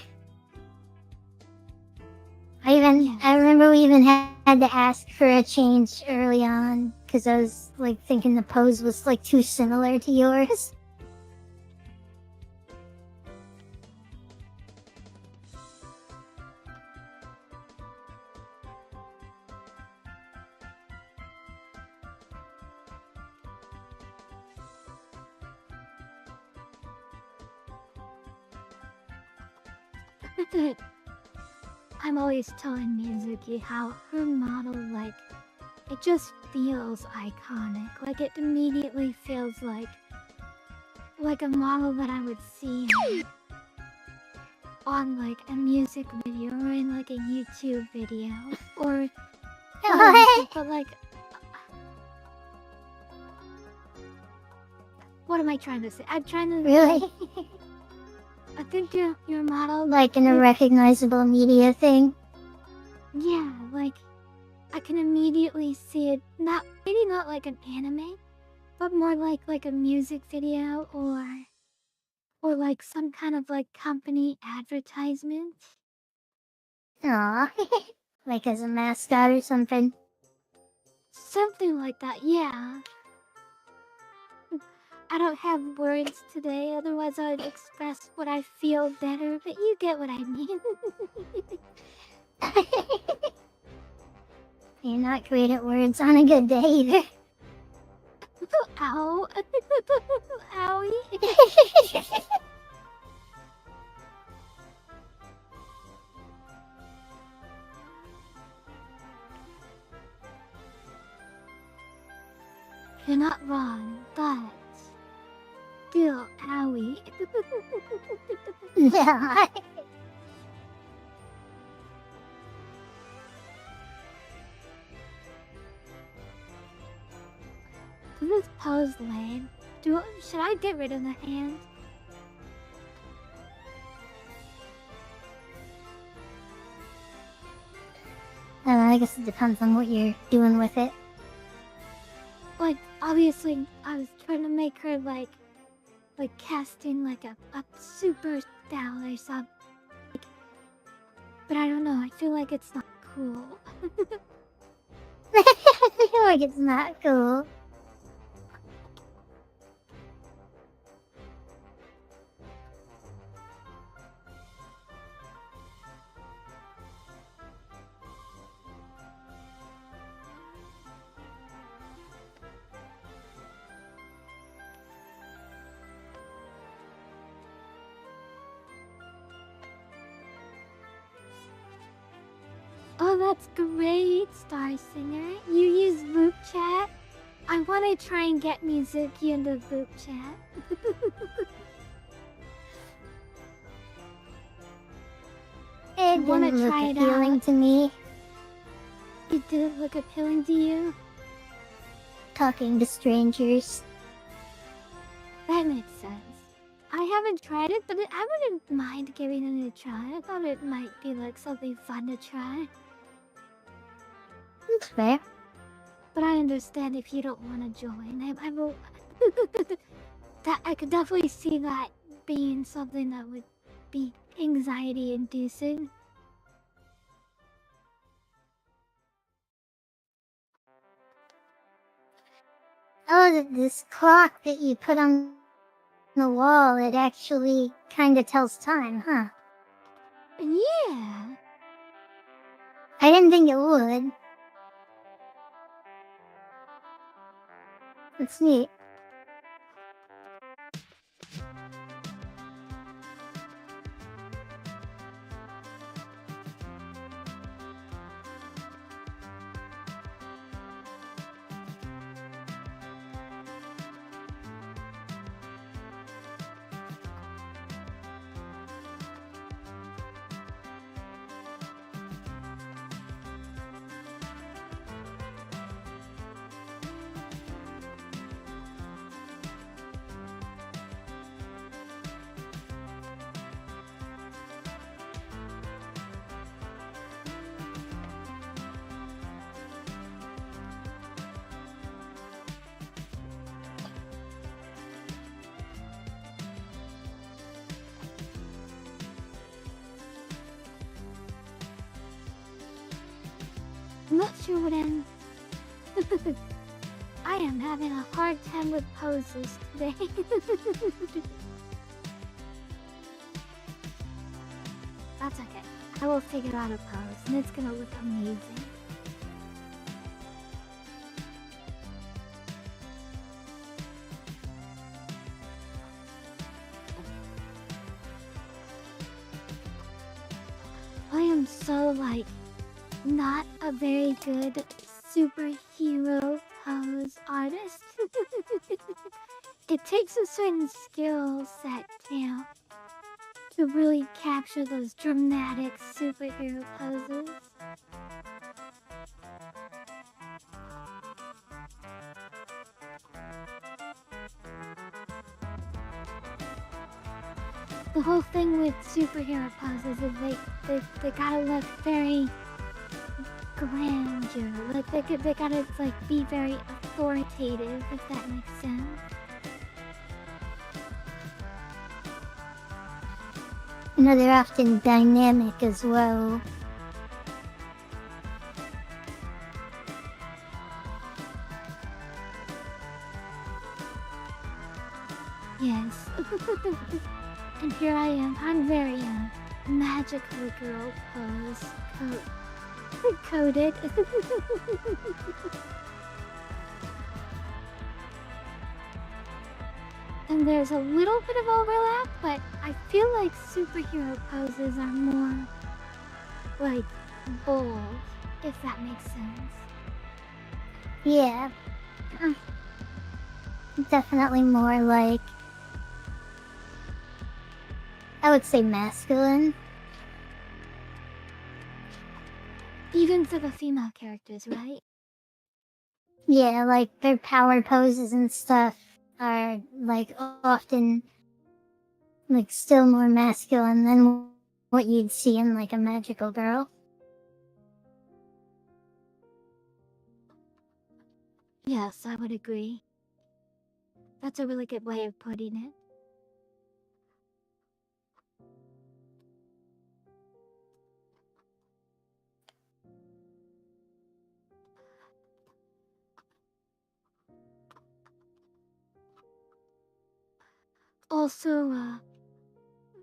I remember we even had to ask for a change early on because I was like thinking the pose was like too similar to yours. I'm always telling Mizuki how her model, like, it just feels iconic. Like, it immediately feels like a model that I would see on, like, a music video or in, like, a YouTube video. Or, but, like, what am I trying to say? I'm trying to... Really? I think your model... Like in a recognizable media thing? Yeah, like, I can immediately see it. Maybe not like an anime, but more like a music video or like some kind of like company advertisement. Aw. Like as a mascot or something? Something like that, yeah. I don't have words today, otherwise I'd express what I feel better, but you get what I mean. You're not great at words on a good day either. Ow. Owie. You're not wrong, but still owie. Yeah. Does this pose lame? Should I get rid of the hand? I guess it depends on what you're doing with it. Like, obviously, I was trying to make her like casting like a super spell or something. But I don't know, I feel like it's not cool. I feel like it's not cool. Oh, that's great, Star Singer. You use Voop Chat? I want to try and get Mizuki into Voop Chat. It wanna didn't look try it appealing out. to me. It didn't look appealing to you? Talking to strangers. That makes sense. I haven't tried it, but I wouldn't mind giving it a try. I thought it might be like something fun to try. That's fair. But I understand if you don't want to join. I will. I could definitely see that being something that would be anxiety inducing. Oh, this clock that you put on the wall, it actually kind of tells time, huh? Yeah. I didn't think it would. It's neat. I'm not sure what I'm... I am having a hard time with poses today. That's okay. I will figure out a pose, and it's gonna look amazing. also, like, not a very good superhero pose artist. It takes a certain skill set, to really capture those dramatic superhero poses. The whole thing with superhero poses is they gotta look very grandeur. Like they gotta like be very authoritative, if that makes sense. No, they're often dynamic as well. Yes. And here I am. I'm very magical girl pose coded. And there's a little bit of overlap, but I feel like superhero poses are more like bold, if that makes sense. Yeah. Definitely more like, I would say masculine. Even for the female characters, right? Yeah, like their power poses and stuff are like often like still more masculine than what you'd see in like a magical girl. Yes, I would agree. That's a really good way of putting it. Also,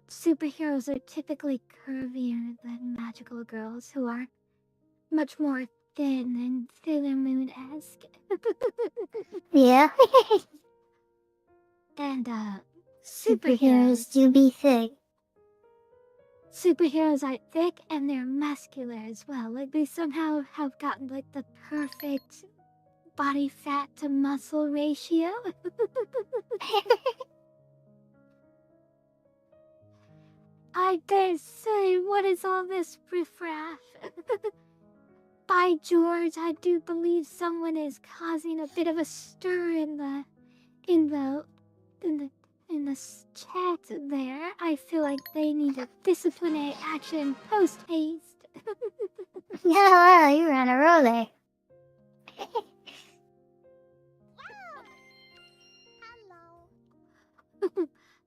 superheroes are typically curvier than magical girls, who are much more thin and Sailor Moon-esque. Yeah. And, Superheroes do be thick. Superheroes are thick and they're muscular as well. Like, they somehow have gotten, like, the perfect body fat to muscle ratio. I dare say, what is all this riffraff? By George, I do believe someone is causing a bit of a stir in the chat there. I feel like they need a disciplinary action post haste. Yeah, wow, you're on a roll there.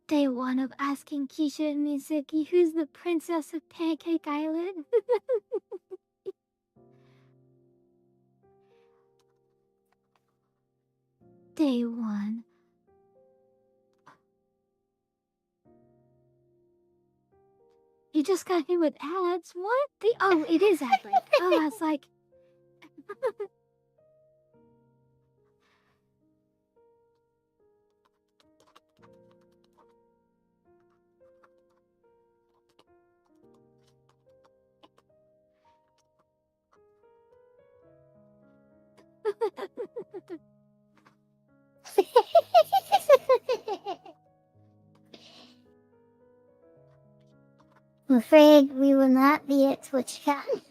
Day one of asking Kyushu and Mizuki who's the princess of Pancake Island. Day one. You just got hit with ads? What? Oh, it is ad break. Oh, I was like... I'm afraid we will not be at TwitchCon.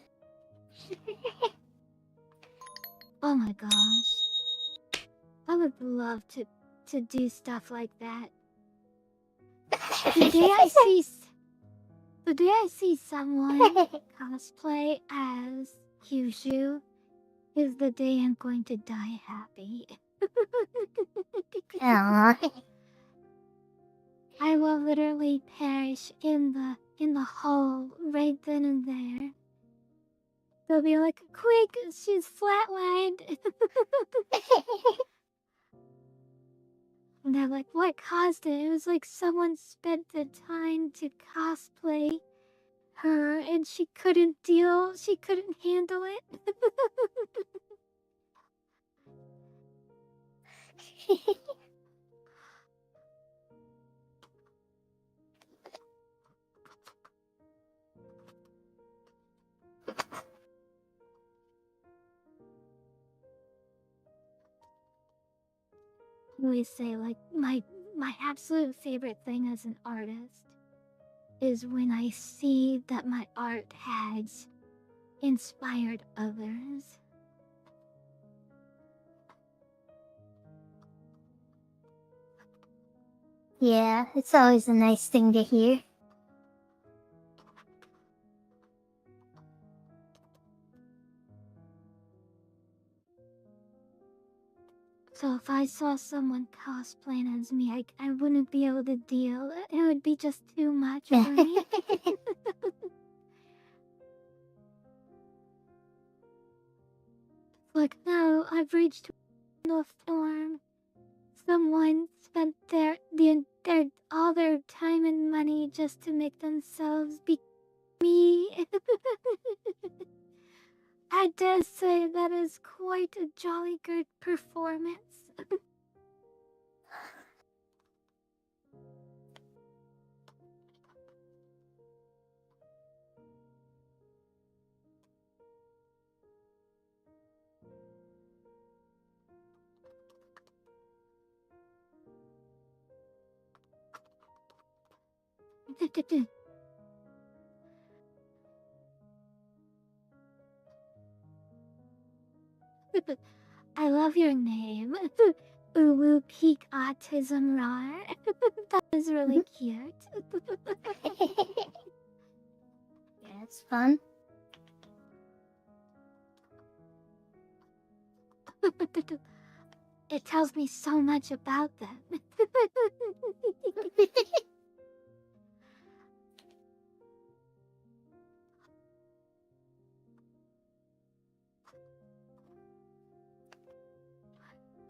Oh my gosh. I would love to do stuff like that. The day I see someone cosplay as Kyushu is the day I'm going to die happy. Aww. I will literally perish in the hole right then and there. They'll be like, quick, she's flatlined. And they're like, what caused it? It was like someone spent the time to cosplay her and she couldn't handle it. always say, like, my absolute favorite thing as an artist is when I see that my art has inspired others. Yeah, it's always a nice thing to hear. So if I saw someone cosplaying as me, I wouldn't be able to deal. It would be just too much for me. Like, no, I've reached a storm. Someone spent all their time and money just to make themselves be me. I dare say that is quite a jolly good performance. I love your name. Uwu Peak Autism Rar. That is really cute. Yeah, it's fun. It tells me so much about them.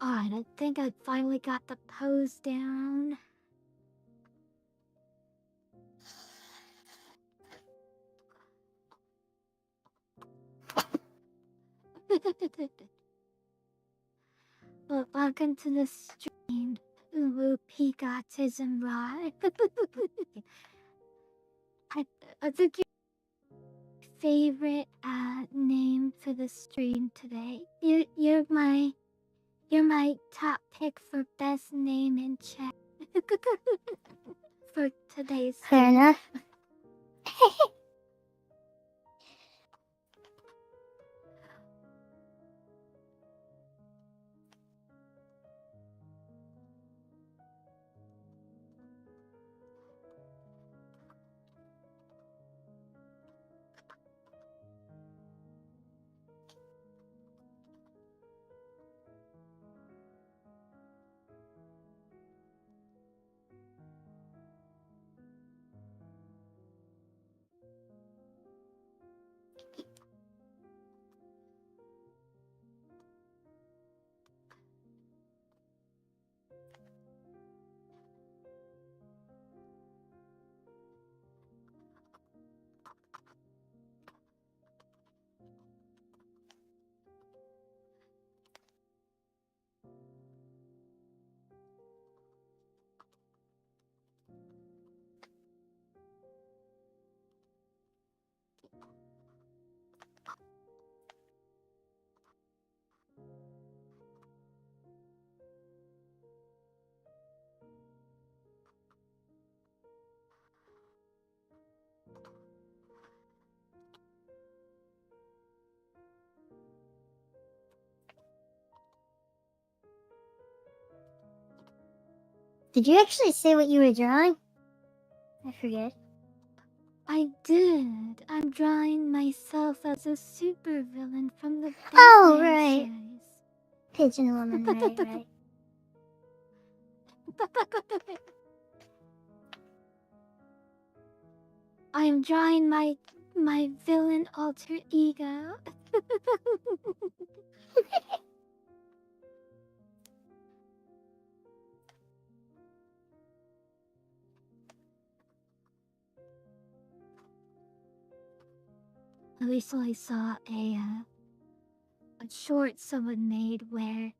Alright, I think I finally got the pose down. Well, welcome to the stream, Uwu Peak Autism Rar. I think your favorite name for the stream today. You're my top pick for best name in chat for today's stream. Fair enough. Did you actually say what you were drawing? I forget. I did. I'm drawing myself as a supervillain from the Batman Oh, right. series. Pigeon woman, right. I am drawing my villain alter ego. I recently saw a short someone made where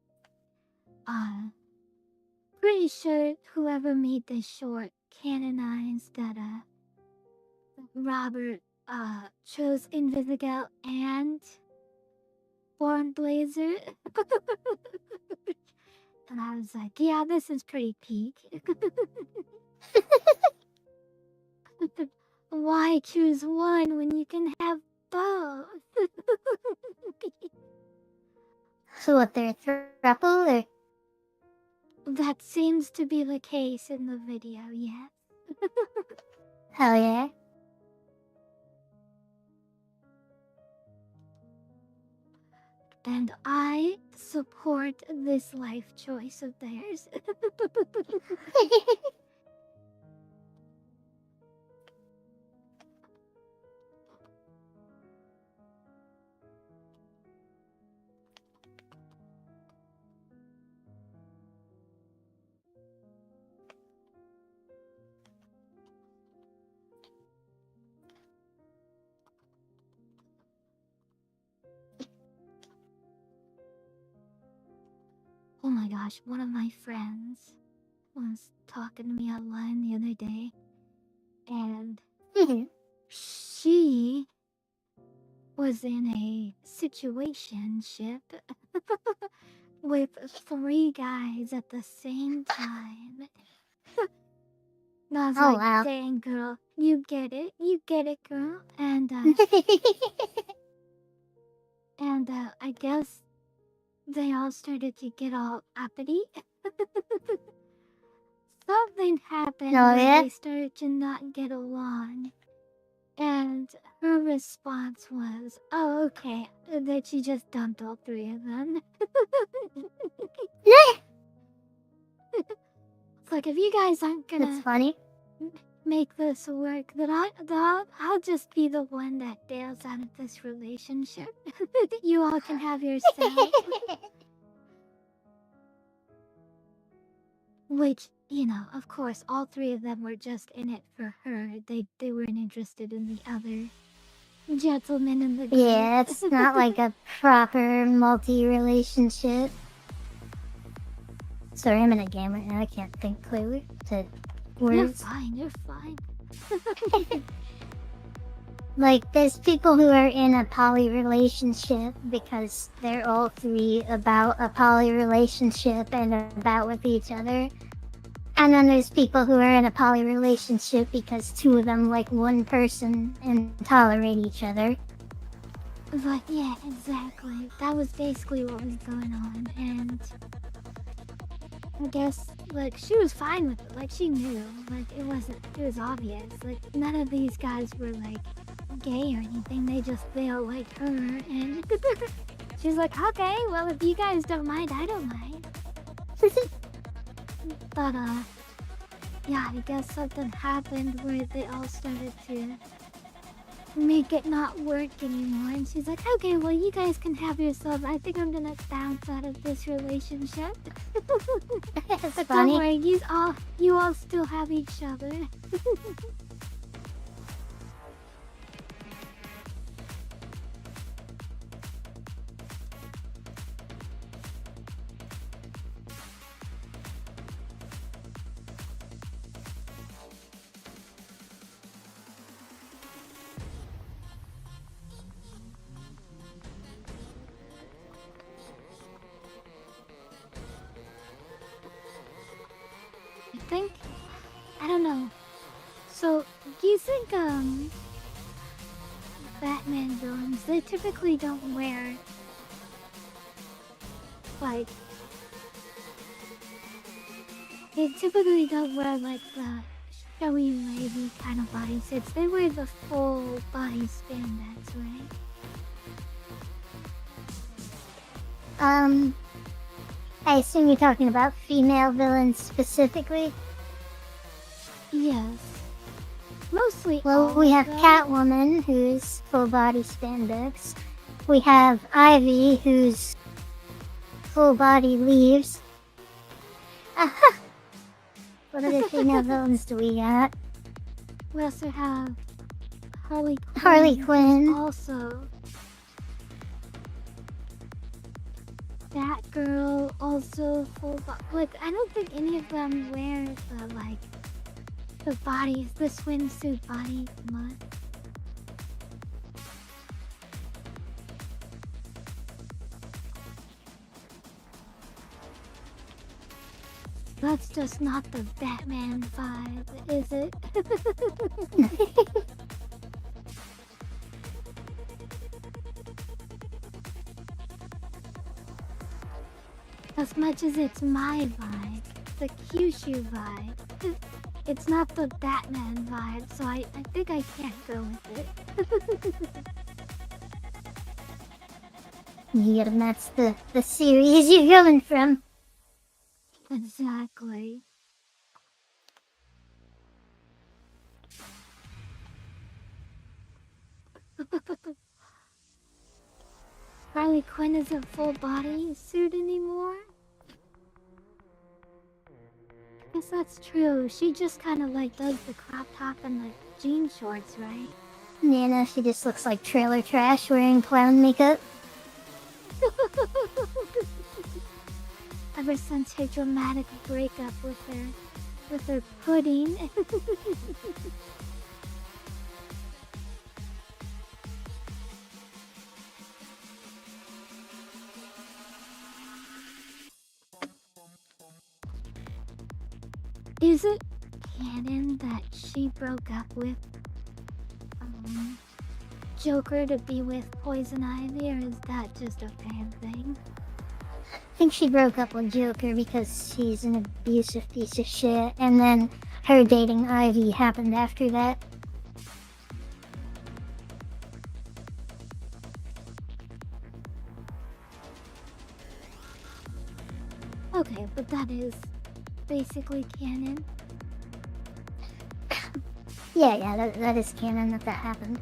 pretty sure whoever made this short canonized that Robert chose Invisigal and Born Blazer. And I was like, yeah, this is pretty peak. Why choose one when you can have both? So what, they're a throuple, or? That seems to be the case in the video, yes. Hell yeah. And I support this life choice of theirs. Oh my gosh, one of my friends was talking to me online the other day, and she was in a situationship with 3 guys at the same time. And I was Oh, like, wow. dang girl, you get it, girl. And I guess they all started to get all uppity. Something happened Oh, where yeah? they started to not get along. And her response was, oh, okay, that she just dumped all 3 of them. It's like, if you guys aren't That's gonna funny. make this work, then I'll just be the one that bails out of this relationship. You all can have yourself. Which, you know, of course, all 3 of them were just in it for her. They weren't interested in the other gentleman in the group. Yeah, it's not like a proper multi-relationship. Sorry, I'm in a game right now. I can't think clearly to You're words. fine, you're fine. Like, there's people who are in a poly relationship because they're all 3 about a poly relationship and about with each other. And then there's people who are in a poly relationship because 2 of them like one person and tolerate each other. But yeah, exactly. That was basically what was going on, and I guess, like, she was fine with it. Like, she knew. Like, it was obvious. Like, none of these guys were, like, gay or anything. They all liked her, and she's like, okay, well, if you guys don't mind, I don't mind. But, yeah, I guess something happened where they all started to make it not work anymore, and she's like, okay, well, you guys can have yourself. I think I'm gonna bounce out of this relationship. It's But funny. don't worry, you all still have each other. I don't know. So, do you think, Batman villains, they typically don't wear, like, the showy, wavy kind of body suits. They wear the full body spandex, right? I assume you're talking about female villains specifically? Yes. Mostly Well, all we of have them. Catwoman, who's full body spandex. We have Ivy, who's full body leaves. What other female villains do we got? We also have Harley Quinn. Harley who's Quinn. Also, Batgirl, also full body. Like, I don't think any of them wear the, like, the bodies, the swimsuit body much. That's just not the Batman vibe, is it? As much as it's my vibe, the Kyushu vibe, it's not the Batman vibe, so I think I can't go with it. Yeah, that's the series you're going from. Exactly. Harley Quinn isn't full body suit anymore? Guess that's true. She just kind of like does the crop top and the jean shorts, right? Nana, she just looks like trailer trash wearing clown makeup. Ever since her dramatic breakup with her pudding. Is it canon that she broke up with Joker to be with Poison Ivy, or is that just a fan thing? I think she broke up with Joker because he's an abusive piece of shit, and then her dating Ivy happened after that. Okay, but that is basically canon. Yeah, that is canon that happened.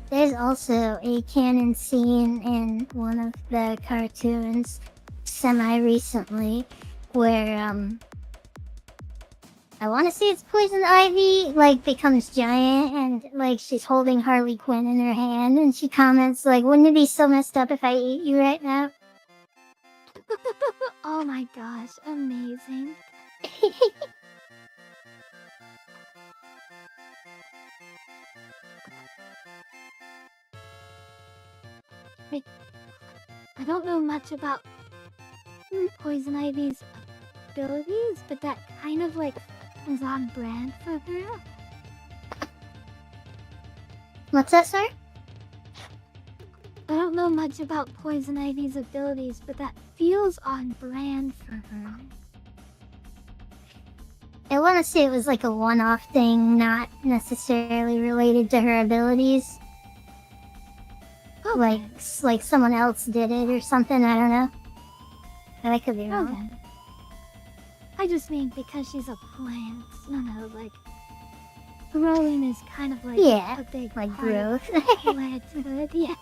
There's also a canon scene in one of the cartoons semi-recently where, I want to say it's Poison Ivy, like, becomes giant and, like, she's holding Harley Quinn in her hand and she comments, like, wouldn't it be so messed up if I ate you right now? Oh my gosh, amazing. I don't know much about Poison Ivy's abilities, but that kind of like is on brand for her. What's that, sir? I don't know much about Poison Ivy's abilities, but that feels on brand for her. I want to say it was like a one-off thing, not necessarily related to her abilities. Okay. Like someone else did it or something, I don't know. But I could be wrong. Okay. I just mean because she's a plant. No, like growing is kind of like Yeah, a big like part growth. of planthood. Yeah.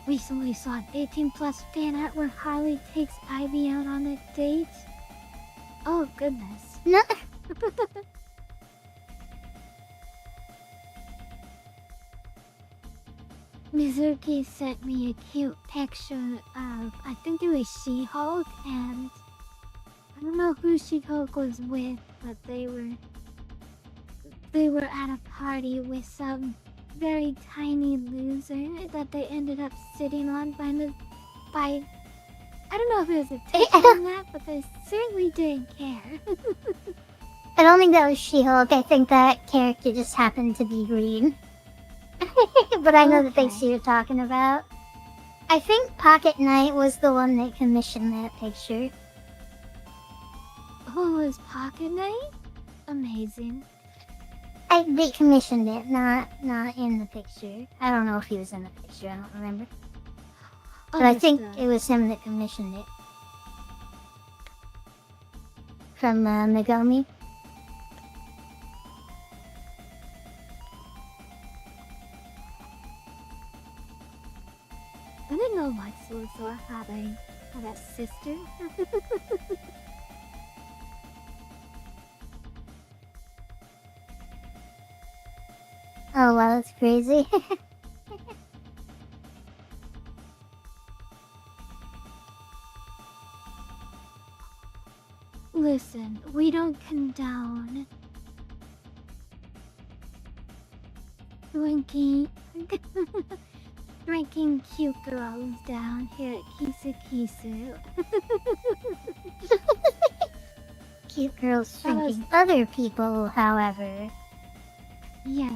Recently saw an 18+ fan art where Harley takes Ivy out on a date. Oh goodness. No. Mizuki sent me a cute picture of, I think it was She-Hulk, and I don't know who She-Hulk was with, but they were at a party with some very tiny loser that they ended up sitting on by I don't know if it was a take on that, but they certainly didn't care. I don't think that was She-Hulk. I think that character just happened to be green. But I know the things Okay. you're talking about. I think Pocket Knight was the one that commissioned that picture. Who was Pocket Knight? Amazing. They commissioned it, not in the picture. I don't know if he was in the picture, I don't remember. But I think Understood. it was him that commissioned it. From Megami. I didn't know Lex Luthor had a sister. Oh wow, that's crazy. Listen, we don't condone drinking drinking cute girls down here at Kisu. Cute girls drinking other people, however. Yes.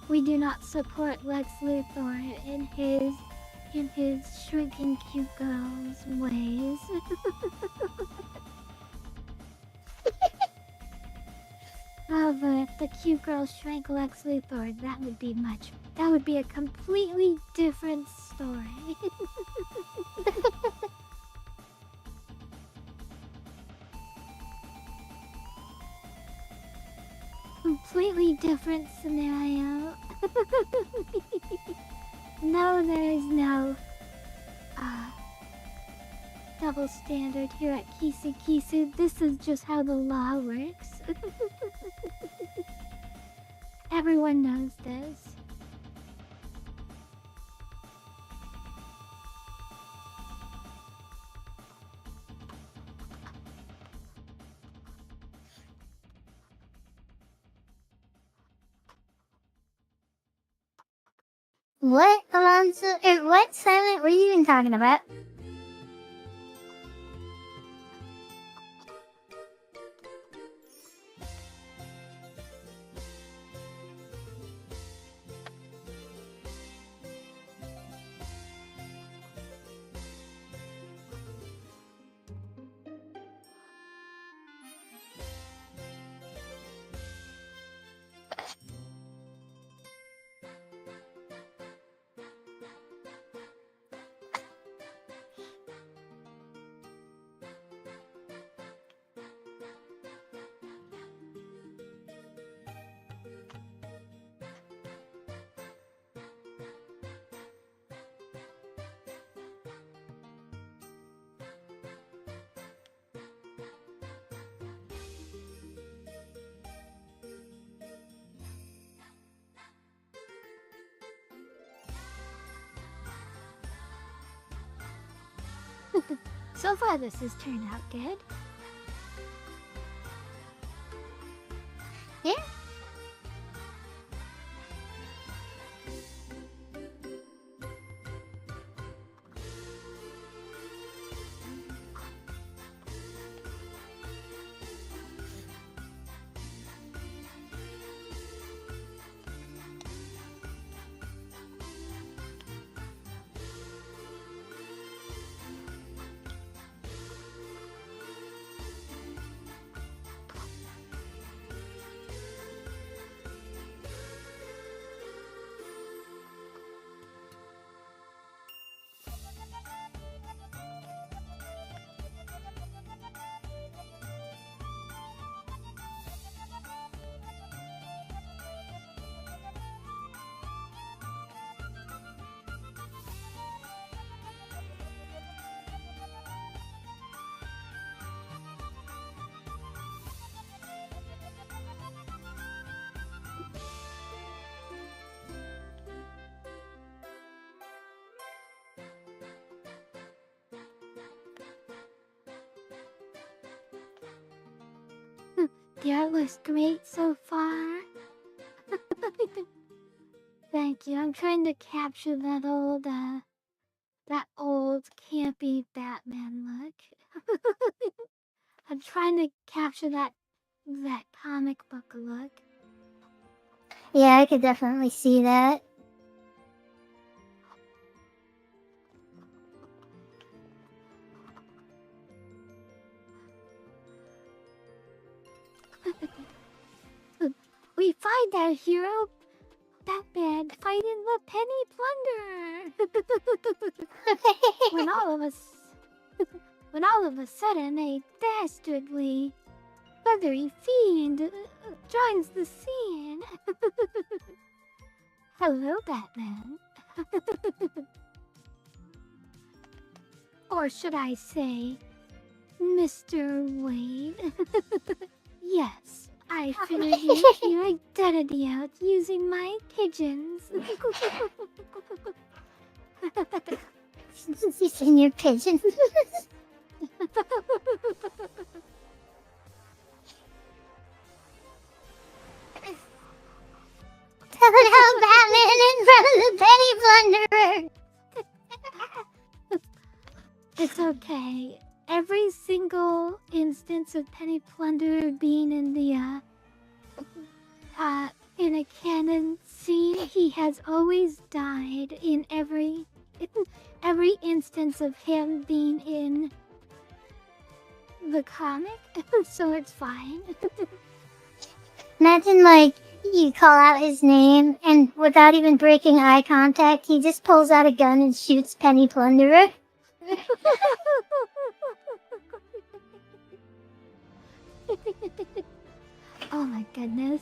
We do not support Lex Luthor in his shrinking cute girls ways. However, if the cute girl shrank Lex Luthor, that would be a completely different story. Completely different scenario. No, there is no double standard here at Kisu. This is just how the law works. Everyone knows this. What, Alonso? What, Silent? What are you even talking about? So far, this has turned out good. Yeah. The art looks great so far. Thank you. I'm trying to capture that old campy Batman look. I'm trying to capture that comic book look. Yeah, I could definitely see that. We find our hero Batman fighting the Penny Plunder. when all of a sudden a dastardly feathery fiend joins the scene. Hello, Batman. Or should I say, Mr. Wade? Yes, I figured you'd keep your identity out using my pigeons. Using your pigeon. Tell it how Batman in front of the penny plunderer. It's okay. Every single instance of Penny Plunderer being in the, in a canon scene, he has always died in every instance of him being in the comic, so it's fine. Imagine, like, you call out his name, and without even breaking eye contact, he just pulls out a gun and shoots Penny Plunderer. Oh my goodness.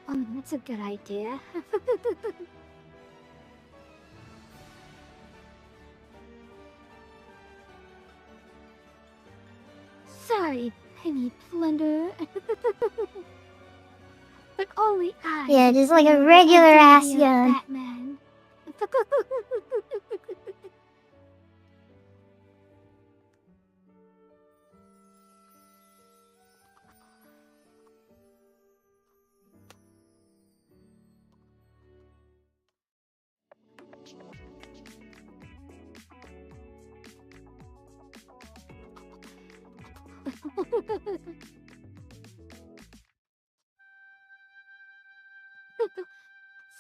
Oh, that's a good idea. Sorry, Penny Plunderer. But only I. Yeah, just like a know the regular ass identity of gun. Batman.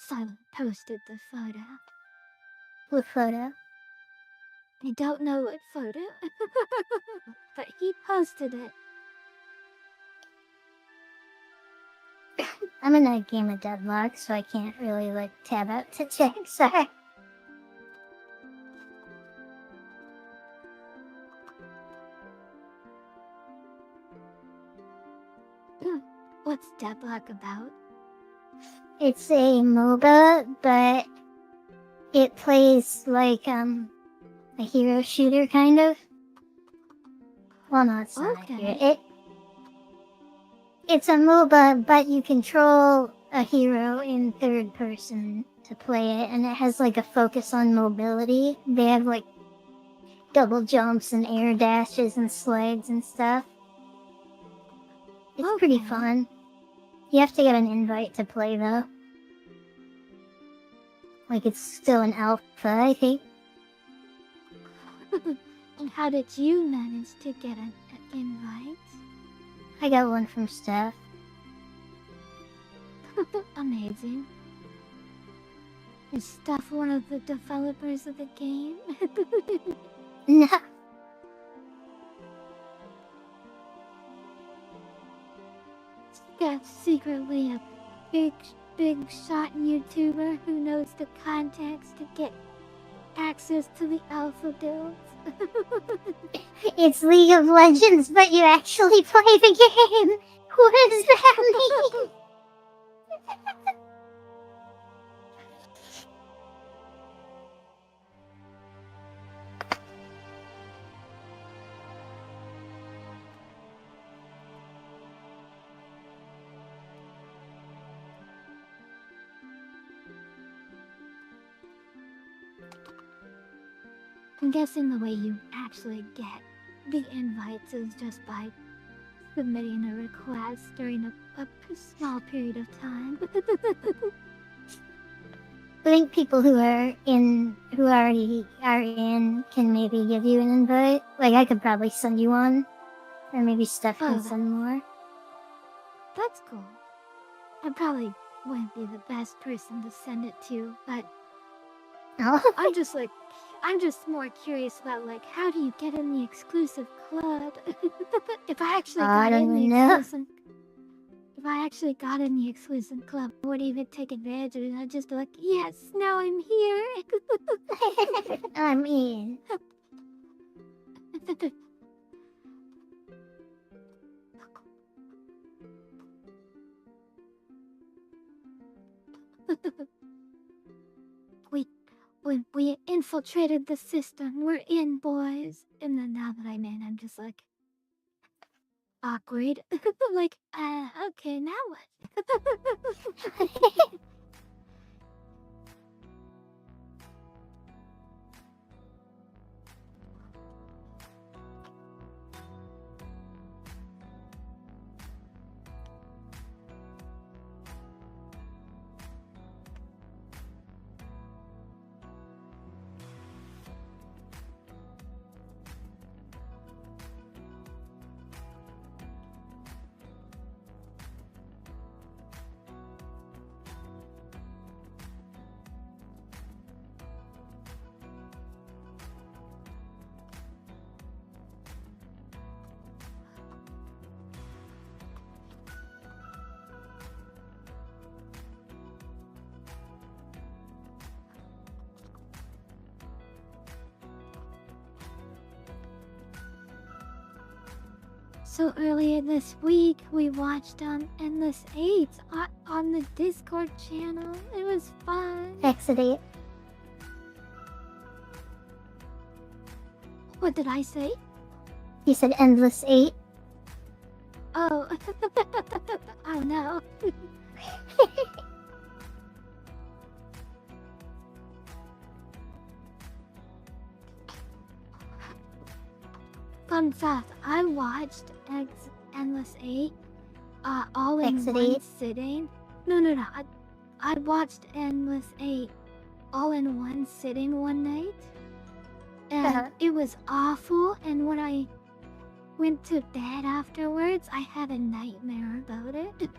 Silent posted the photo. What photo? I don't know what photo, but he posted it. I'm in a game of deadlock, so I can't really, like, tab out to check, sorry. What's Deadlock about? It's a MOBA, but it plays like, a hero shooter, kind of. Well, no, it's not a hero. It's a MOBA, but you control a hero in third person to play it, and it has, like, a focus on mobility. They have, like, double jumps and air dashes and slides and stuff. It's pretty Okay. fun. You have to get an invite to play, though. Like, it's still an alpha, I think. And how did you manage to get an invite? I got one from Steph. Amazing. Is Steph one of the developers of the game? No. Steph's secretly a big shot YouTuber who knows the contacts to get access to the alpha builds. It's League of Legends, but you actually play the game. What does that mean? I'm guessing the way you actually get the invites is just by submitting a request during a small period of time. I think people who already are in can maybe give you an invite. Like, I could probably send you one. Or maybe Steph can send more. That's cool. I probably wouldn't be the best person to send it to, but Oh. I'm just more curious about, like, how do you get in the exclusive club? If I actually got in the exclusive... if I actually got in the exclusive club, I would even take advantage of it. I'd just be like, yes, now I'm here. I mean, we infiltrated the system. We're in, boys. And then now that I'm in, I'm just like awkward. Like, okay, now what? So earlier this week, we watched Endless 8 on the Discord channel. It was fun. Exodate. What did I say? You said Endless 8. Oh, oh no. Fun fact, I watched Endless 8 all in Exit one 8? sitting. No. I watched Endless 8 all in one sitting one night. And it was awful, and when I went to bed afterwards, I had a nightmare about it.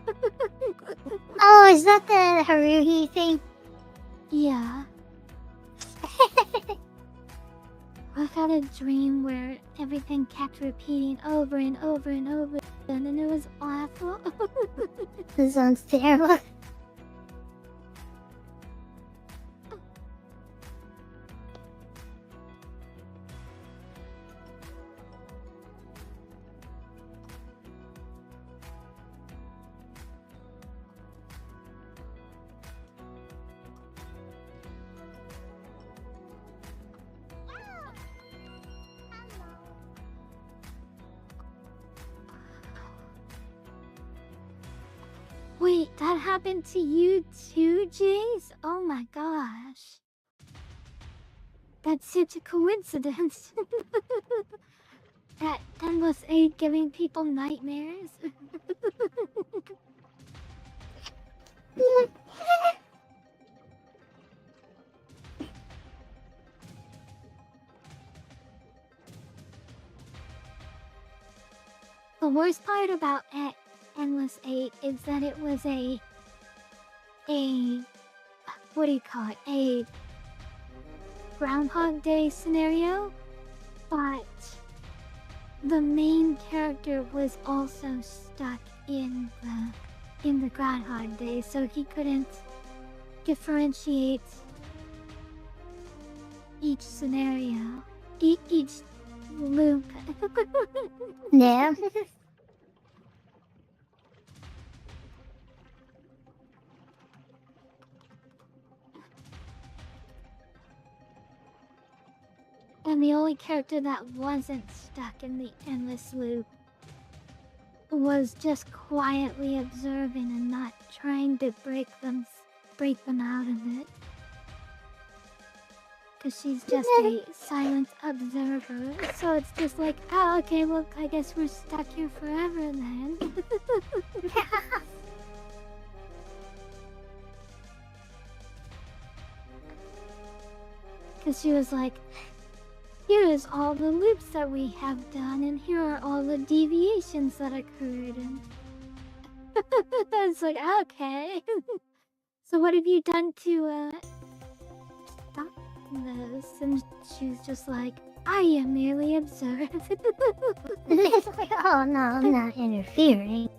Oh, is that the Haruhi thing? Yeah. I had a dream where everything kept repeating over and over and over again, and it was awful. This sounds terrible. Wait, that happened to you too, Jace? Oh my gosh. That's such a coincidence. That Endless 8 giving people nightmares. The worst part about Endless 8 is that it was a what do you call it? A Groundhog Day scenario, but the main character was also stuck in the Groundhog Day, so he couldn't differentiate each scenario, each loop. Yeah. And the only character that wasn't stuck in the endless loop was just quietly observing and not trying to break them out of it. Because she's just a silent observer. So it's just like, oh, okay, well, I guess we're stuck here forever then. Because she was like, here's all the loops that we have done, and here are all the deviations that occurred, and it's like, okay. So what have you done to stop this? And she's just like, I am merely observed. It's like, oh no, I'm not interfering.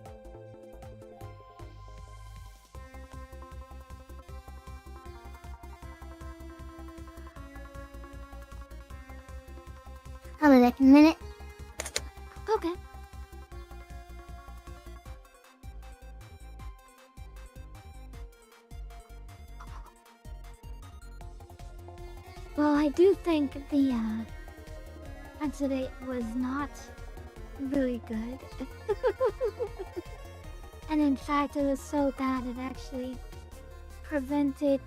I'll be back in a minute. Okay. Well, I do think the incident was not really good. And in fact, it was so bad it actually prevented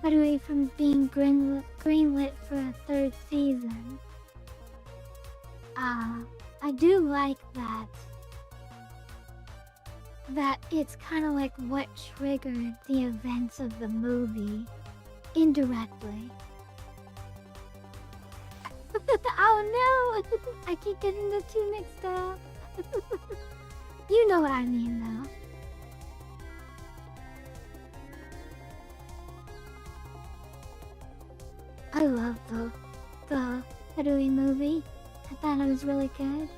February from being greenlit for a third season. I do like that it's kind of like what triggered the events of the movie indirectly. Oh no! I keep getting the two mixed up. You know what I mean though. I love the February movie. I thought it was really good.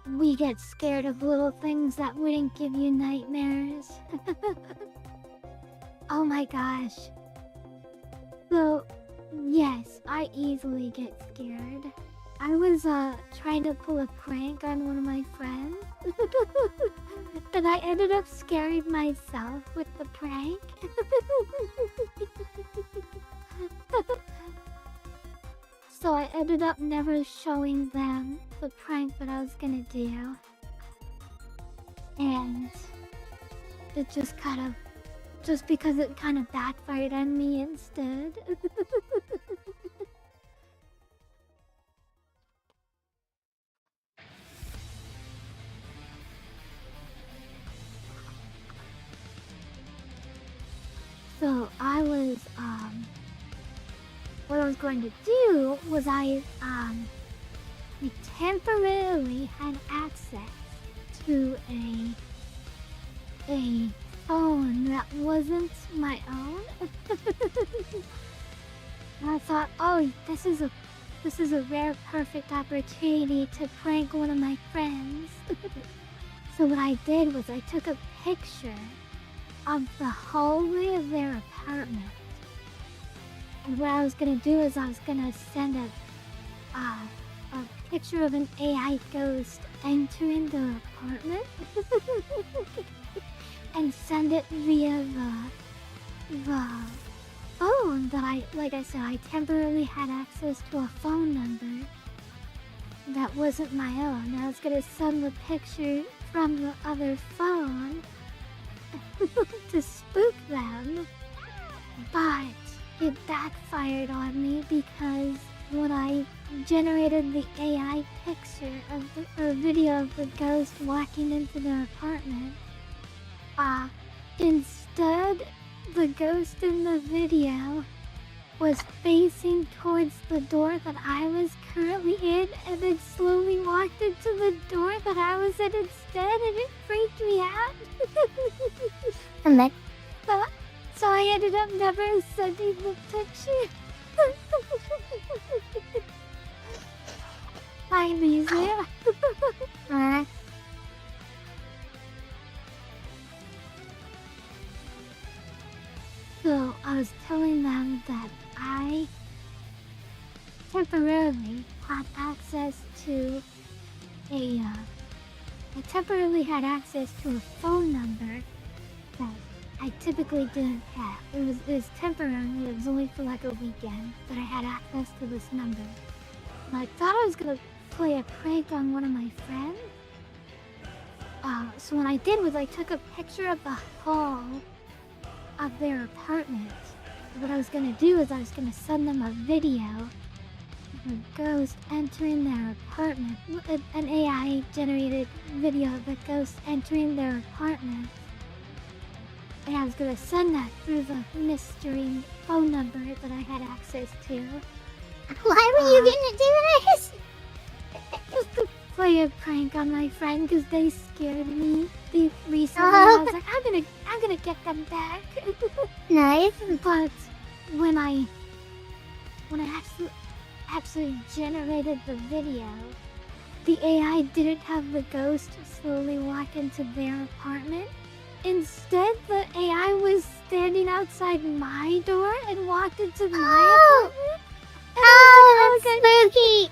We get scared of little things that wouldn't give you nightmares. Oh my gosh. So, yes, I easily get scared. I was trying to pull a prank on one of my friends. But I ended up scaring myself with the prank. So I ended up never showing them the prank that I was gonna do. And it just because it kind of backfired on me instead. So what I was going to do was I temporarily had access to a phone that wasn't my own. And I thought, oh, this is a rare, perfect opportunity to prank one of my friends. So what I did was I took a picture of the hallway of their apartment. And what I was gonna do is I was gonna send a picture of an AI ghost entering the apartment and send it via the phone that like I said, I temporarily had access to a phone number that wasn't my own. I was gonna send the picture from the other phone to spook them, but it backfired on me because when I generated the AI picture or video of the ghost walking into their apartment, instead the ghost in the video was facing towards the door that I was currently in and then slowly walked into the door that I was in instead, and it freaked me out. I'm back. So I ended up never sending the picture. Hi, Lisa. So I was telling them that I temporarily had access to a phone number that I typically didn't have. It was temporary. It was only for like a weekend, but I had access to this number. And I thought I was gonna play a prank on one of my friends. So what I did was I took a picture of the hall of their apartment. What I was gonna do is I was gonna send them a video of a ghost entering their apartment. An AI generated video of a ghost entering their apartment. and I was gonna send that through the mystery phone number that I had access to. Why were you gonna do this? Just to play a prank on my friend because they scared me recently. Oh. I was like, I'm gonna get them back. Nice. But when I actually generated the video, the AI didn't have the ghost slowly walk into their apartment. Instead, the AI was standing outside my door and walked into my apartment. And I was like, That's spooky.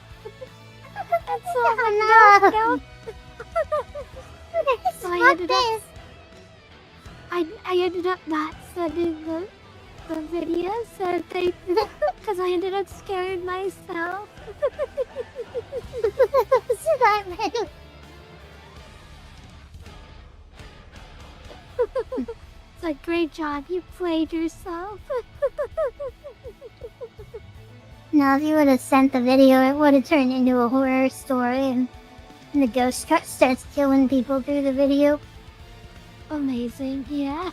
and so I'm like, Oh, no. So I ended up not sending the video, so they, because I ended up scaring myself. It's like, great job, you played yourself. Now, if you would have sent the video, it would have turned into a horror story, and the ghost starts killing people through the video. Amazing, yeah.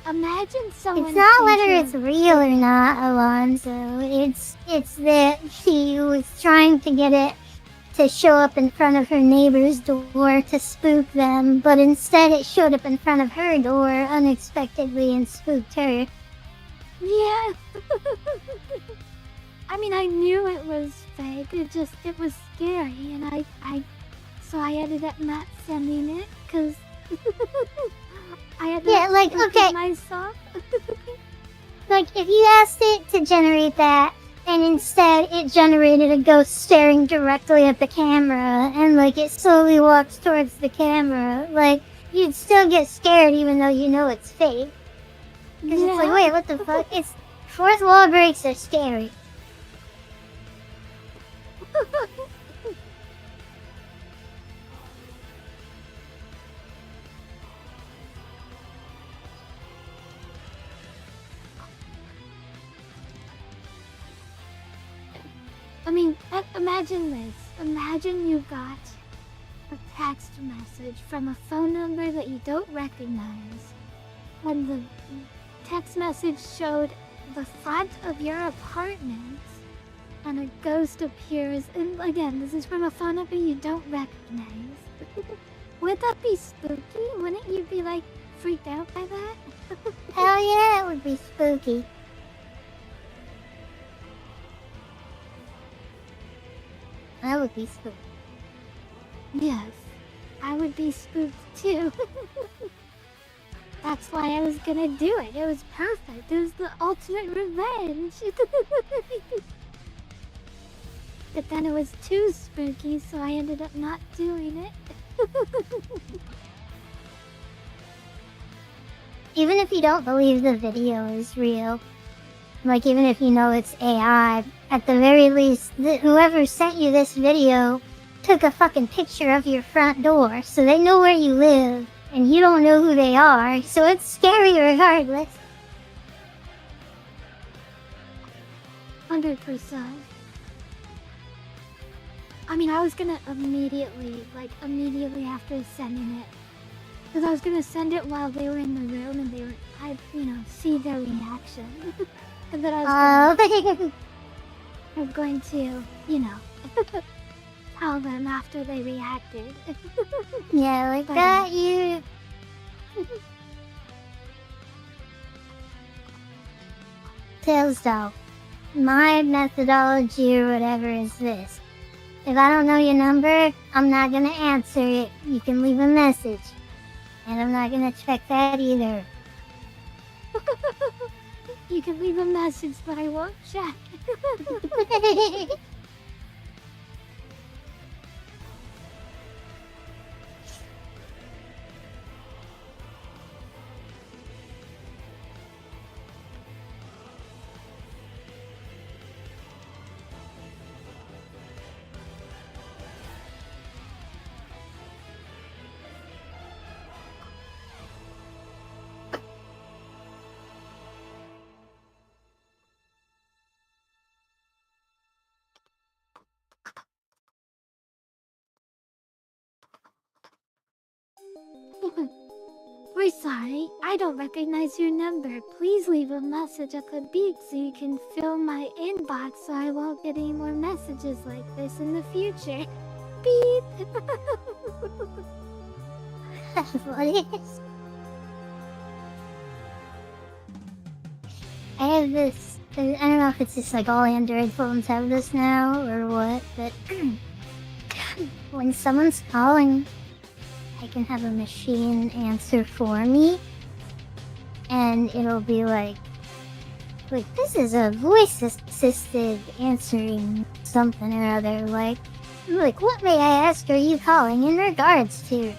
Imagine someone. It's not whether it's real or not, Alonzo. It's that she was trying to get it to show up in front of her neighbor's door to spook them, but instead it showed up in front of her door unexpectedly and spooked her. Yeah. I mean, I knew it was fake. It was scary, and so I ended up not sending it because I had okay. myself. Like, if you asked it to generate that, and instead it generated a ghost staring directly at the camera, and like it slowly walks towards the camera, like you'd still get scared even though you know it's fake. Because it's like, wait, what the fuck? It's fourth wall breaks are scary. I mean, imagine this. Imagine you got a text message from a phone number that you don't recognize, and the text message showed the front of your apartment, and a ghost appears, and again, this is from a phone number you don't recognize. Would that be spooky? Wouldn't you be, like, freaked out by that? Hell yeah, it would be spooky. I would be spooked. Yes, I would be spooked too. That's why I was gonna do it. It was perfect. It was the ultimate revenge. But then it was too spooky, so I ended up not doing it. Even if you don't believe the video is real, like even if you know it's AI, at the very least, whoever sent you this video took a fucking picture of your front door, so they know where you live, and you don't know who they are, so it's scary regardless. 100%. I mean, I was gonna immediately after sending it, because I was gonna send it while they were in the room and I'd see their reaction. And then I was going to, tell them after they reacted. Yeah, like But, that, you... Tails though, my methodology or whatever is this. If I don't know your number, I'm not gonna answer it. You can leave a message. And I'm not gonna check that either. You can leave a message, but I won't check. We're sorry. I don't recognize your number. Please leave a message at the beep so you can fill my inbox so I won't get any more messages like this in the future. Beep. What is? I have this. I don't know if it's just like all Android phones have this now or what, but when someone's calling, I can have a machine answer for me, and it'll be like this is a voice assisted answering something or other. Like what may I ask are you calling in regards to?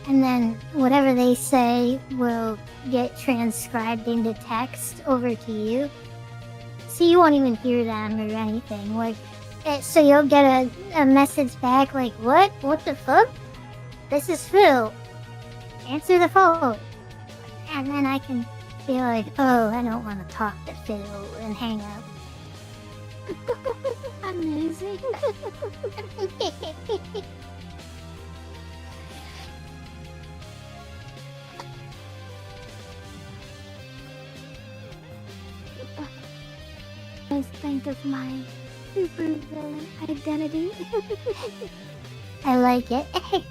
And then whatever they say will get transcribed into text over to you. So you won't even hear them or anything. So you'll get a message back like, what? What the fuck? This is Phil. Answer the phone. And then I can be like, oh, I don't want to talk to Phil and hang up. Amazing. Just think of my super villain identity. I like it. I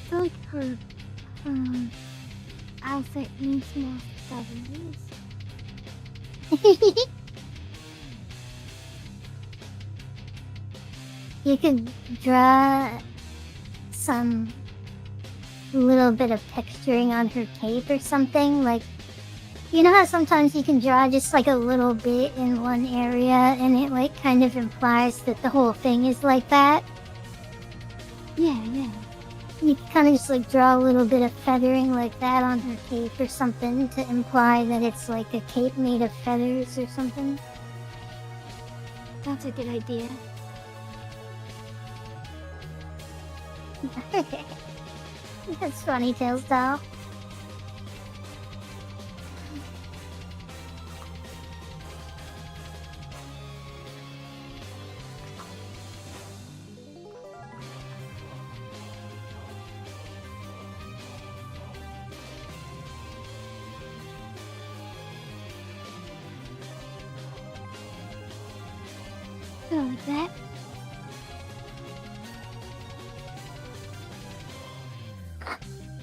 feel like her outfit needs more 70s. You could draw some little bit of texturing on her cape or something. Like, you know how sometimes you can draw just like a little bit in one area and it like kind of implies that the whole thing is like that? Yeah. You can kind of just like draw a little bit of feathering like that on her cape or something to imply that it's like a cape made of feathers or something. That's a good idea. That's funny, Tails doll. So like that.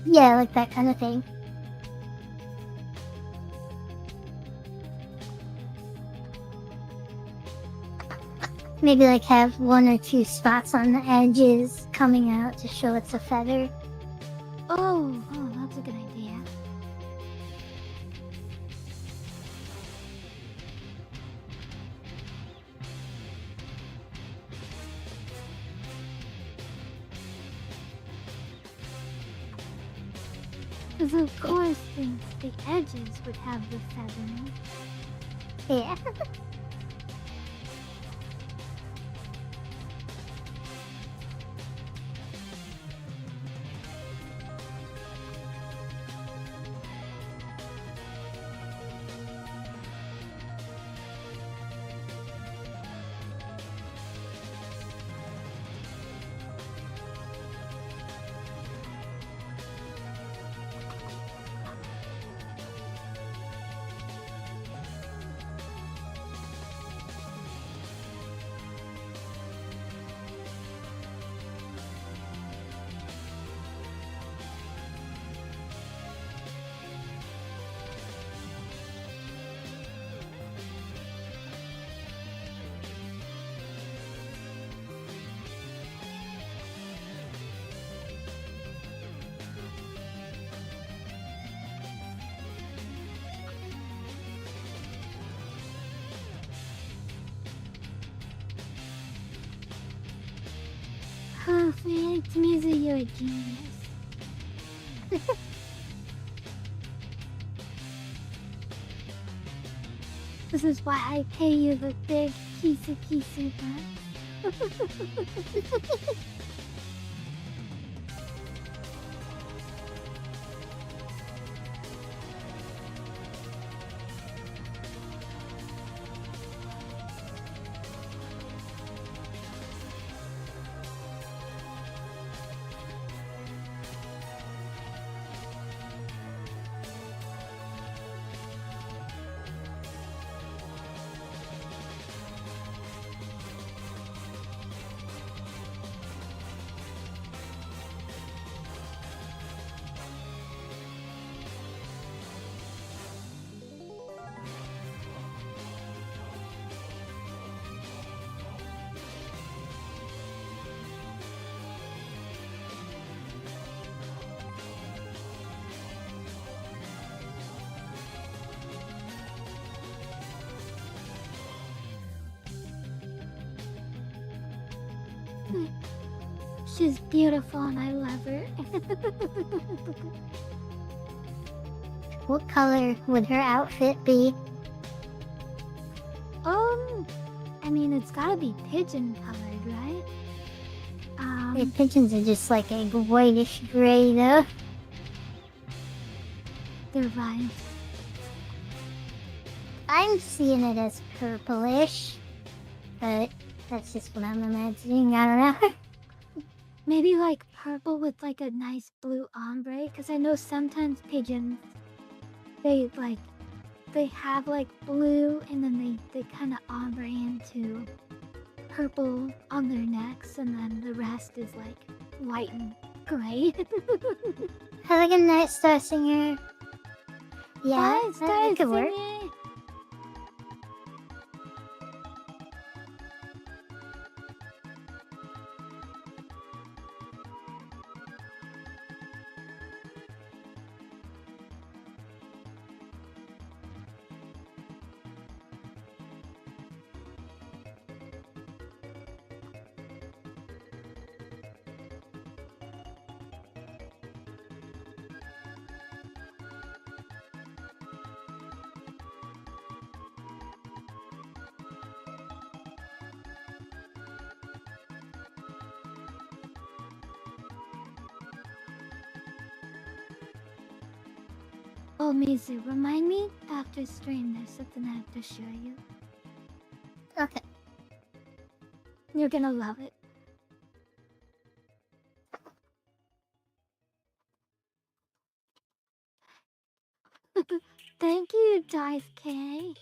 Yeah, like that kind of thing. Maybe like have one or two spots on the edges coming out to show it's a feather. Oh, that's a good idea. Because of course the edges would have the feathering. Yeah. Oh, Phoenix Music, you're a genius. This is why I pay you the big kisu bucks. She's beautiful and I love her. What color would her outfit be? I mean, it's gotta be pigeon colored, right? The pigeons are just like a whitish gray, though. They're right. I'm seeing it as purplish, but that's just what I'm imagining. I don't know. Maybe like purple with like a nice blue ombre, because I know sometimes pigeons, they have like blue and then they kind of ombre into purple on their necks, and then the rest is like white and gray. I like a night star singer. Yeah, that could work. Oh, Mizu, remind me after stream there's something I have to show you. Okay. You're gonna love it. Thank you, Dive K.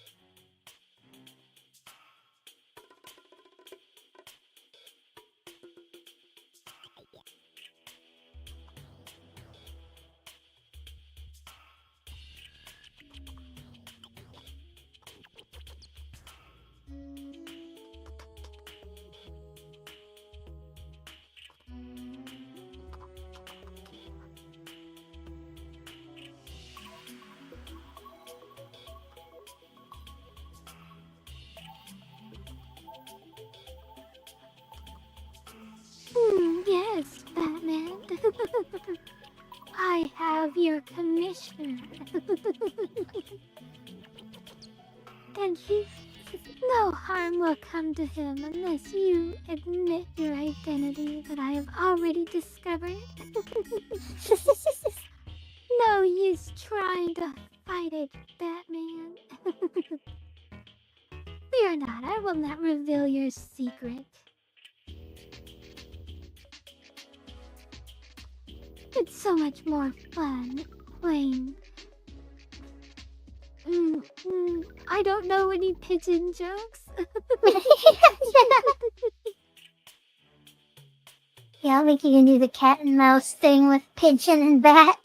Yes, Batman. I have your commissioner. And no harm will come to him unless you admit your identity that I have already discovered. No use trying to fight it, Batman. Fear not, I will not reveal your secret. It's so much more fun playing. I don't know any pigeon jokes. Yeah, I'll make you do the cat and mouse thing with pigeon and bat.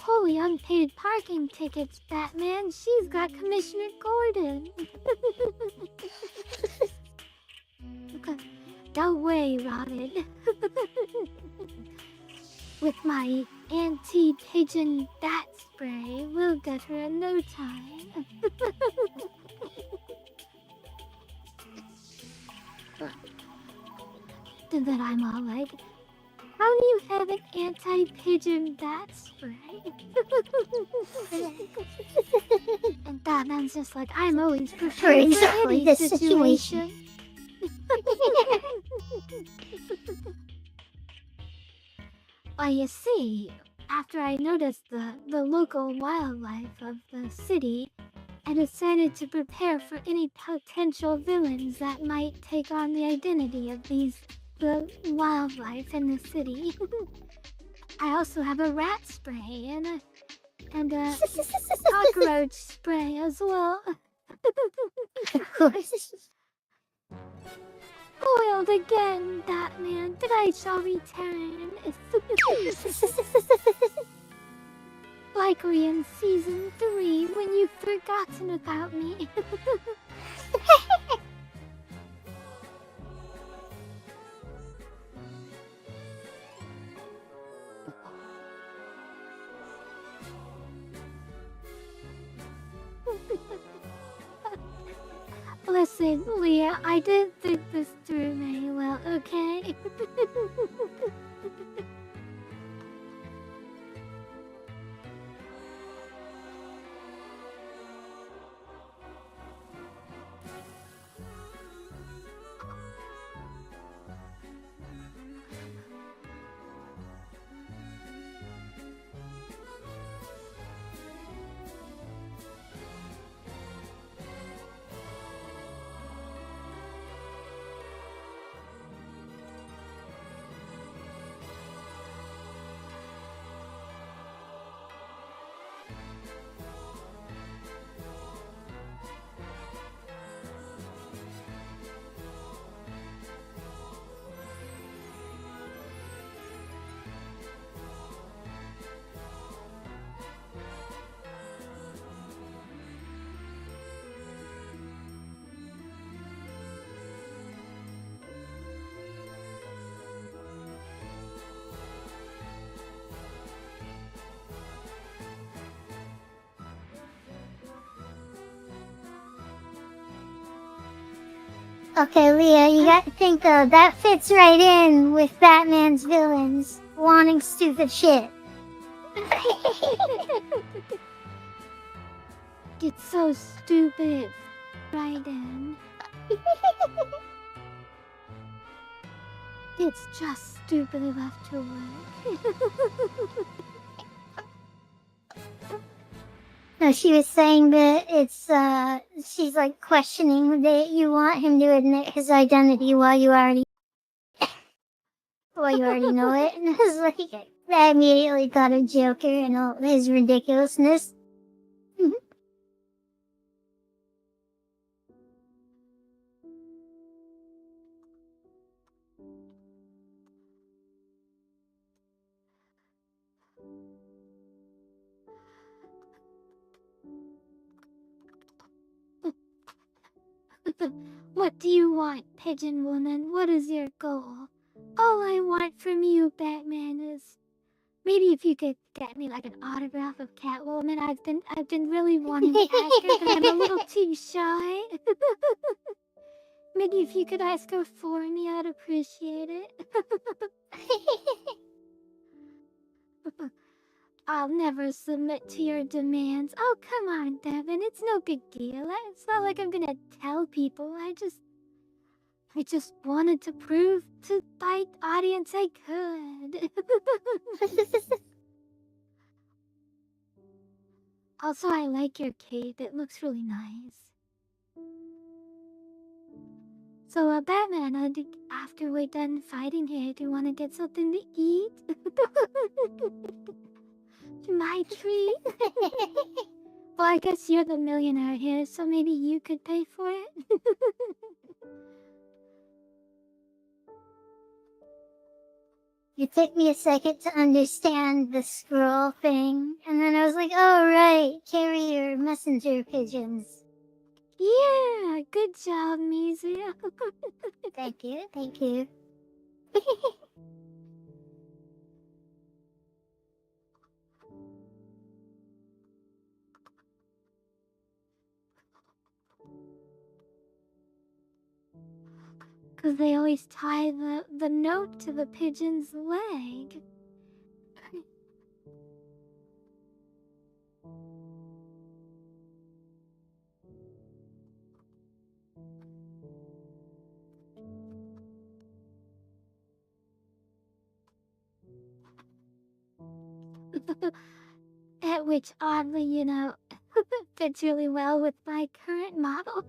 Holy unpaid parking tickets, Batman. She's got Commissioner Gordon. No way, Robin. With my anti-pigeon bat spray, we'll get her in no time. And then I'm all like, how do you have an anti-pigeon bat spray? And Batman's just like, I'm always prepared for any this situation. Well, you see, after I noticed the local wildlife of the city, I decided to prepare for any potential villains that might take on the identity of the wildlife in the city. I also have a rat spray and a cockroach spray as well. Of course. Foiled again, Batman, but I shall return. Likely in season 3 when you've forgotten about me. Listen, Leah, I didn't think this through very well, okay? Okay, Leah, you gotta think though, that fits right in with Batman's villains wanting stupid shit. It's so stupid, Raiden. It's just stupid left to work. No, she was saying that she's like questioning that you want him to admit his identity while you already know it. And I was like, I immediately thought of Joker and all his ridiculousness. What do you want, Pigeon Woman? What is your goal? All I want from you, Batman, is maybe if you could get me like an autograph of Catwoman. I've been really wanting to ask her, but I'm a little too shy. Maybe if you could ask her for me, I'd appreciate it. I'll never submit to your demands. Oh, come on, Devin. It's no big deal. It's not like I'm gonna tell people. I just wanted to prove to my audience I could. Also, I like your cape. It looks really nice. So, Batman, after we're done fighting here, do you want to get something to eat? My treat? Well, I guess you're the millionaire here, so maybe you could pay for it? It took me a second to understand the scroll thing, and then I was like, oh right, carry your messenger pigeons. Yeah, good job, Mizu. Thank you, thank you. Because they always tie the note to the pigeon's leg. At which, oddly, fits really well with my current model.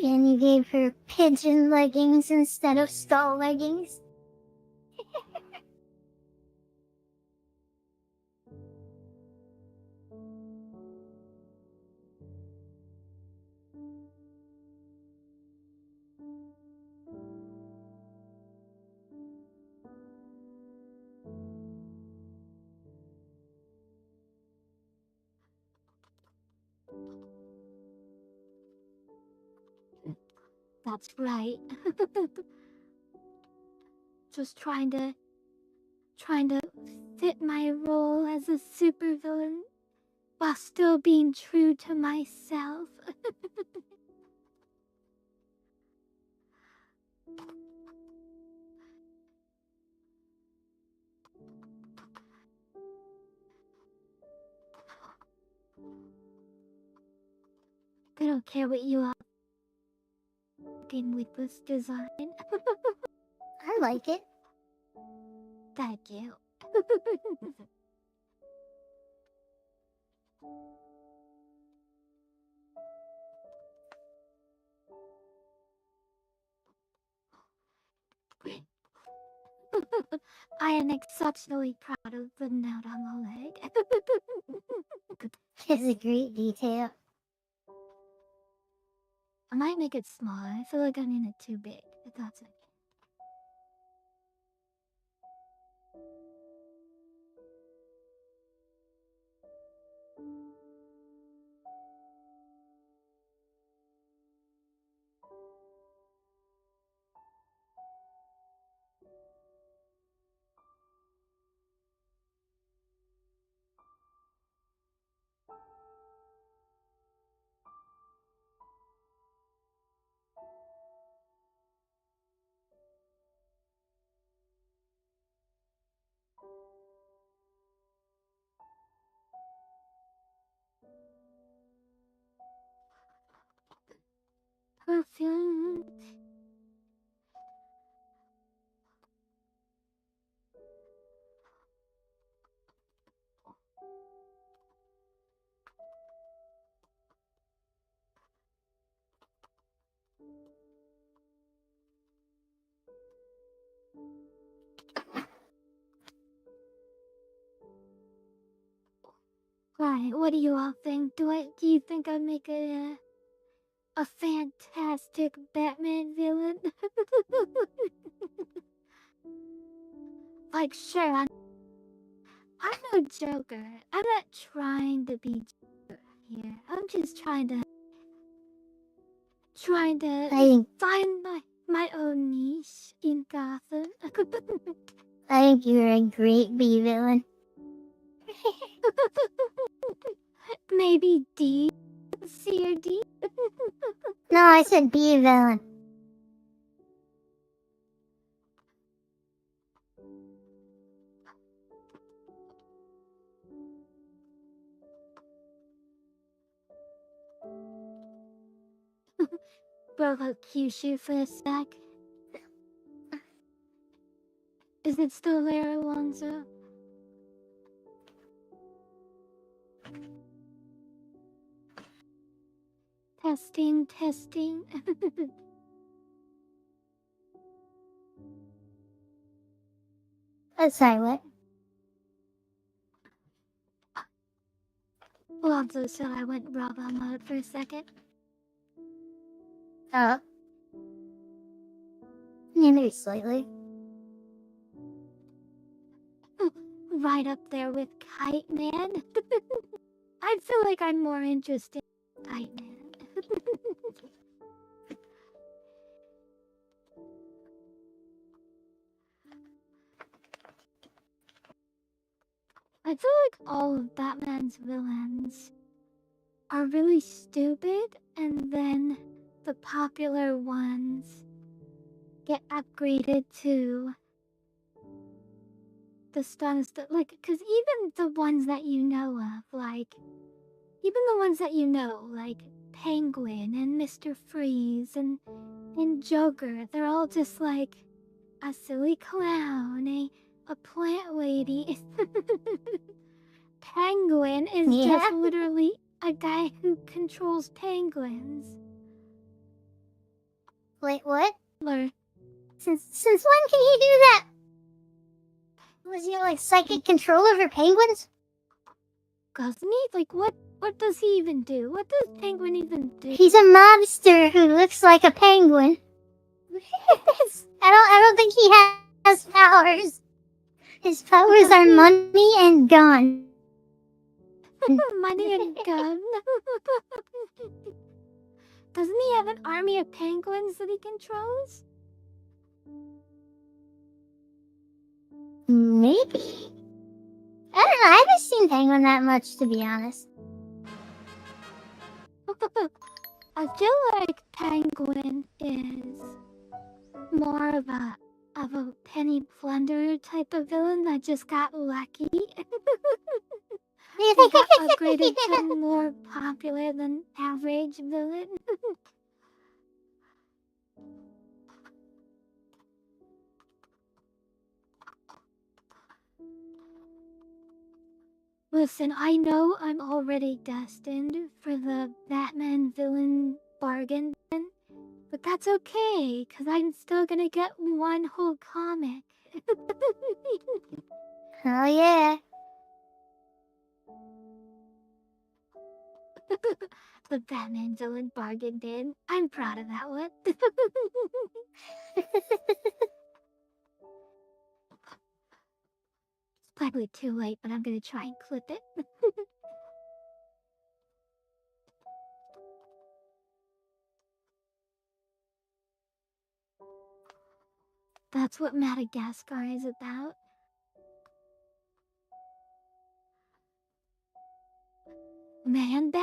And you gave her pigeon leggings instead of skull leggings. That's right. Just trying to fit my role as a supervillain while still being true to myself. I don't care what you are thinking with this design. I like it. Thank you. I am exceptionally proud of the note on the leg. It's a great detail. I might make it smaller. I feel like I need it too big, but that's okay. Perfume. Right, what do you all think? Do you think I'd make a fantastic Batman villain? Like, sure, I'm no Joker. I'm not trying to be Joker here. I'm just trying to I find my own niche in Gotham. think you're a great B villain. Maybe D, C or D. No, I said B villain. Broke out Kyushu for a sec. Is it still there, Alonso? Testing, testing. Sorry, what? Alonso, so I went Bravo mode for a second. Oh. Yeah, maybe slightly. Right up there with Kite Man. I feel like I'm more interested in Kite Man. I feel like all of Batman's villains are really stupid, and then the popular ones get upgraded to the stars that, like, because even the ones that you know of, like, Penguin and Mr. Freeze and Joker, they're all just like a silly clown, a plant lady. Penguin is just literally a guy who controls penguins. Wait, what? Or Since when can he do that? Was he like psychic control over penguins? doesn't he? Like, what does he even do? What does Penguin even do? He's a mobster who looks like a penguin. I don't think he has powers. His powers are money and gun. Money and gun. Doesn't he have an army of penguins that he controls? Maybe. I don't know, I haven't seen Penguin that much, to be honest. I feel like Penguin is more of a penny plunderer type of villain that just got lucky. He got upgraded to more popular than average villain. Listen, I know I'm already destined for the Batman villain bargain bin, but that's okay, because I'm still gonna get one whole comic. Oh yeah. The Batman villain bargain bin. I'm proud of that one. It's probably too late, but I'm gonna try and clip it. That's what Madagascar is about. Man bat?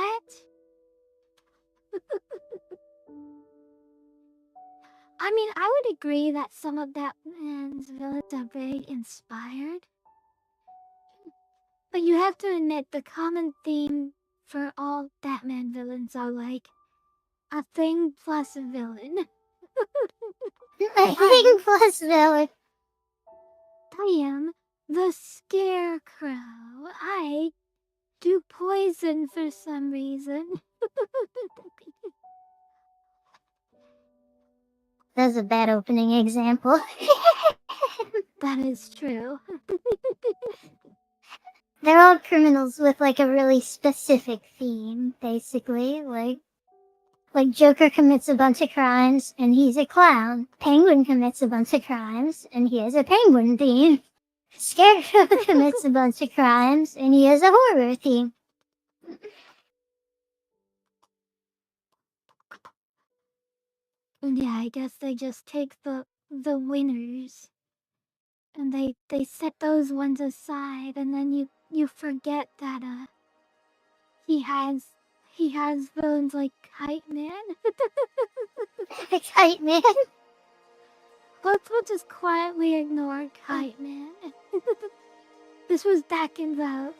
I mean, I would agree that some of Batman's villains are very inspired. But you have to admit, the common theme for all Batman villains are like a thing plus a villain. I think plus villain. I am the Scarecrow. I do poison for some reason. That's a bad opening example. That is true. They're all criminals with like a really specific theme, basically. Like Joker commits a bunch of crimes and he's a clown. Penguin commits a bunch of crimes and he has a penguin theme. Scarecrow commits a bunch of crimes and he has a horror theme. Yeah, I guess they just take the winners and they set those ones aside, and then you forget that he has villains like Kite Man. Kite Man. We'll just quietly ignore Kite Man. This was back in the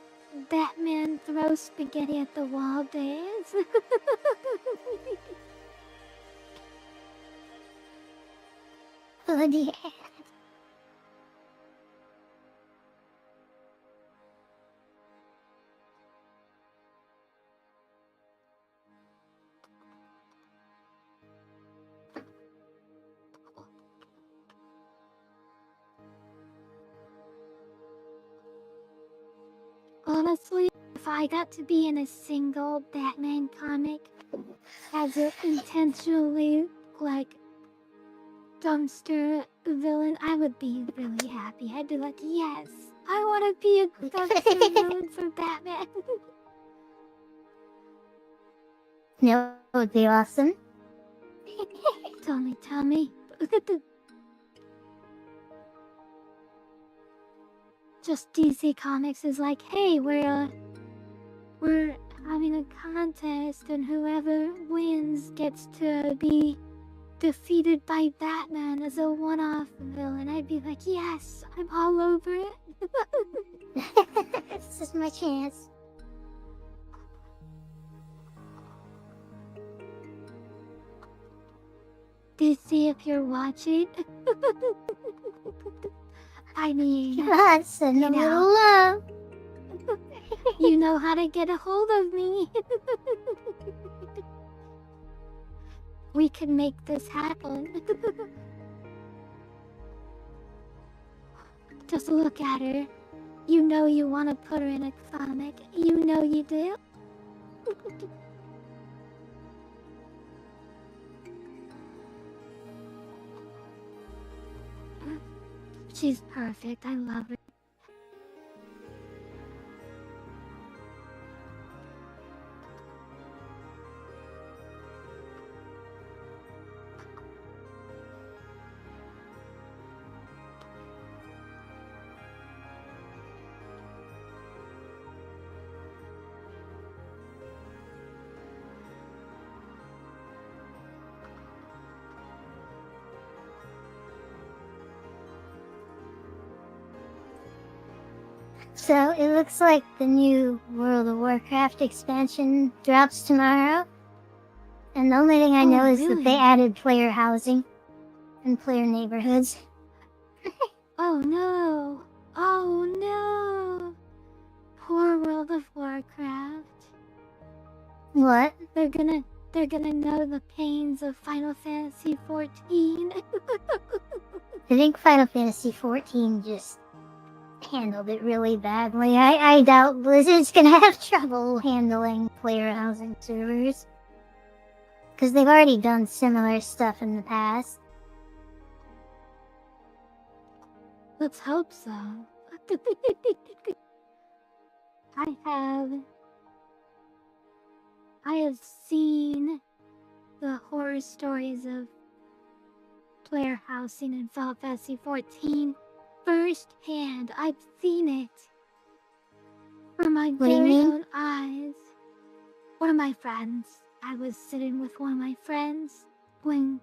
Batman throw spaghetti at the wall days. Oh dear. Honestly, if I got to be in a single Batman comic as an intentionally, like, dumpster villain, I would be really happy. I'd be like, yes, I want to be a dumpster villain for Batman. No, it would be awesome. Tell me. Look at the... Just DC Comics is like, hey, we're having a contest and whoever wins gets to be defeated by Batman as a one-off villain. I'd be like, yes, I'm all over it. This is my chance. DC, if you're watching, I mean, Come on, send a little love. you know how to get a hold of me. We can make this happen. Just look at her. You know you want to put her in a comic. You know you do. She's perfect. I love her. So it looks like the new World of Warcraft expansion drops tomorrow. And the only thing I know is that they really? added player housing and player neighborhoods. Oh no! Oh no! Poor World of Warcraft. What? They're gonna know the pains of Final Fantasy 14. I think Final Fantasy 14 just handled it really badly. I doubt Blizzard's gonna have trouble handling player housing servers. Because they've already done similar stuff in the past. Let's hope so. I have seen the horror stories of player housing in Final Fantasy 14 firsthand. I've seen it from my What do you very mean? own eyes. One of my friends. I was sitting with one of my friends when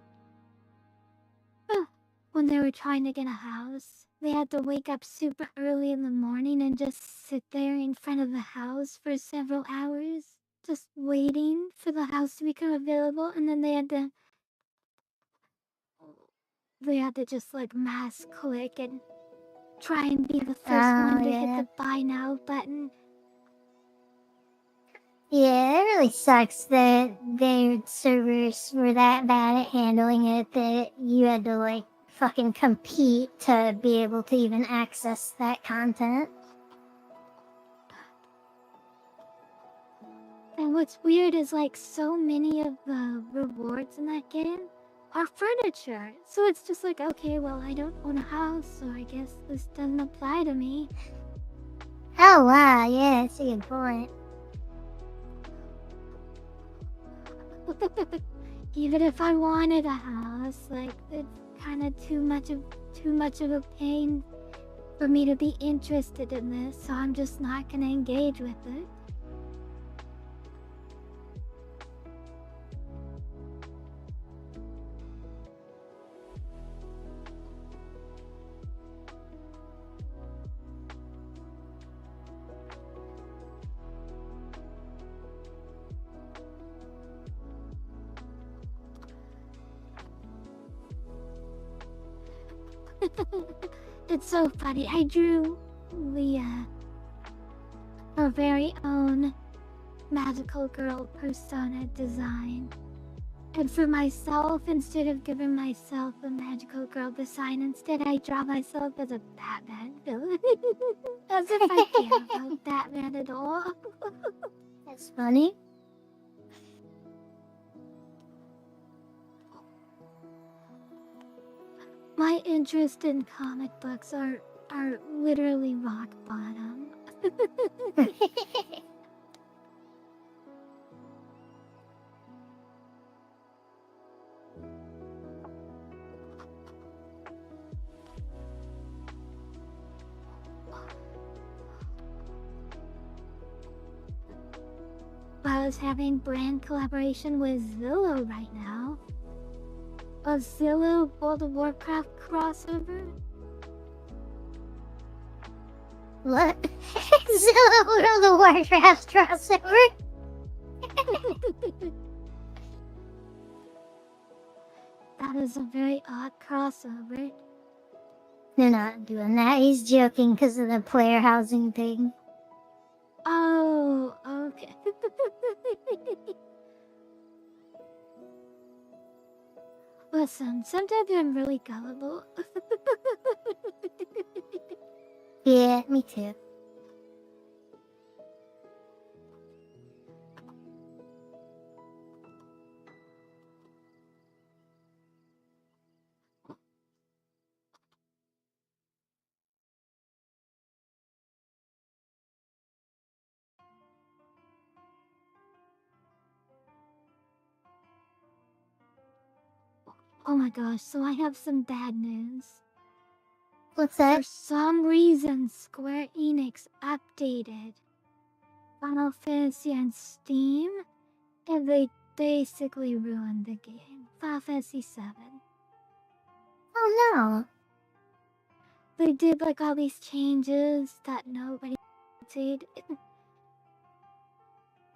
they were trying to get a house. They had to wake up super early in the morning and just sit there in front of the house for several hours, just waiting for the house to become available, and then they had to just like mass click and try and be the first one to hit the buy now button. Yeah, it really sucks that their servers were that bad at handling it that you had to like fucking compete to be able to even access that content. And what's weird is like so many of the rewards in that game are furniture. So it's just like, okay, well, I don't own a house, so I guess this doesn't apply to me. Oh wow, yeah, that's a good point. Even if I wanted a house, like it's kind of too much of a pain for me to be interested in this, so I'm just not gonna engage with it. It's so funny. I drew Leah, her very own magical girl persona design. And for myself, instead of giving myself a magical girl design, instead I draw myself as a Batman villain. As if I care about Batman at all. That's funny. My interest in comic books are literally rock bottom. I was having brand collaboration with Zillow right now. A Zillow World of Warcraft crossover? What? Zillow World of Warcraft crossover? That is a very odd crossover. They're not doing that. He's joking because of the player housing thing. Oh, okay. Listen, sometimes I'm really gullible. Yeah, me too. Oh my gosh, so I have some bad news. What's that? For some reason, Square Enix updated Final Fantasy on Steam, and they basically ruined the game. Final Fantasy 7. Oh no. They did like all these changes that nobody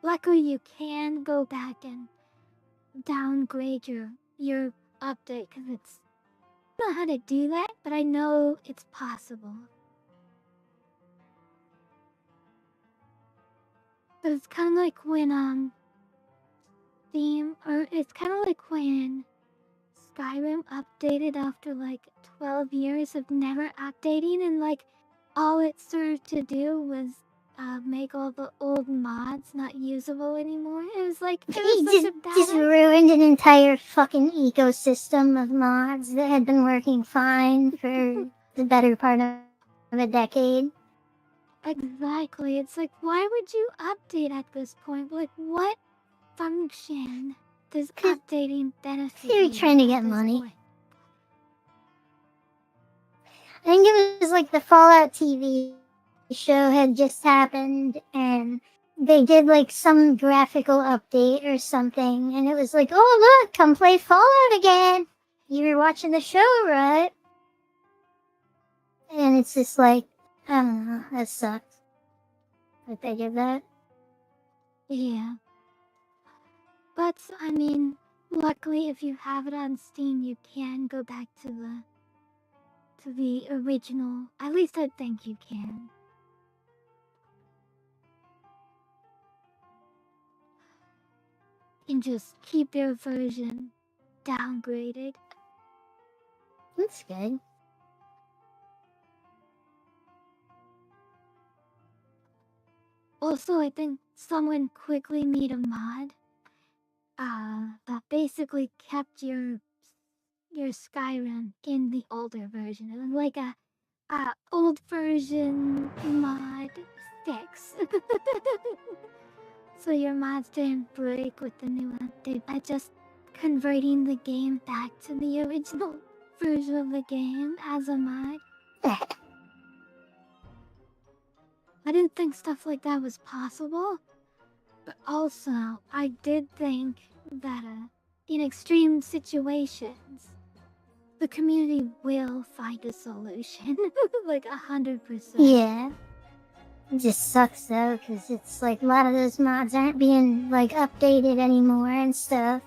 Luckily, you can go back and downgrade your update because it's I don't know how to do that, but I know it's possible. But it's kind of like when it's kind of like when Skyrim updated after like 12 years of never updating, and like all it served to do was make all the old mods not usable anymore. It was like it was He such a bad just ruined an entire fucking ecosystem of mods that had been working fine for the better part of a decade. Exactly. It's like, why would you update at this point? Like, what function does 'Cause updating benefit they were you trying to at get this money. point? I think it was like the Fallout TV show had just happened and they did like some graphical update or something, and it was like, oh look, come play Fallout again. You were watching the show, right? And it's just like, I don't know, that sucks that they did that. Yeah. But, I mean, luckily if you have it on Steam, you can go back to the original. At least I think you can. And just keep your version downgraded. That's good. Also, I think someone quickly made a mod that basically kept your Skyrim in the older version. It was like a old version mod 6. So your mods didn't break with the new update by just converting the game back to the original version of the game as a mod. I didn't think stuff like that was possible, but also I did think that in extreme situations, the community will find a solution, like 100%. Yeah. It just sucks though, because it's like a lot of those mods aren't being like updated anymore and stuff.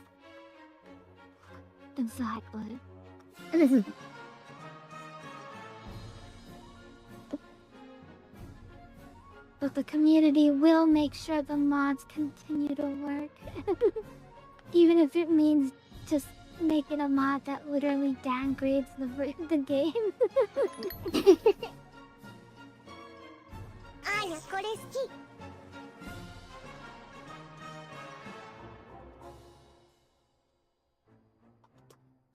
Exactly. But the community will make sure the mods continue to work. Even if it means just making a mod that literally downgrades the game.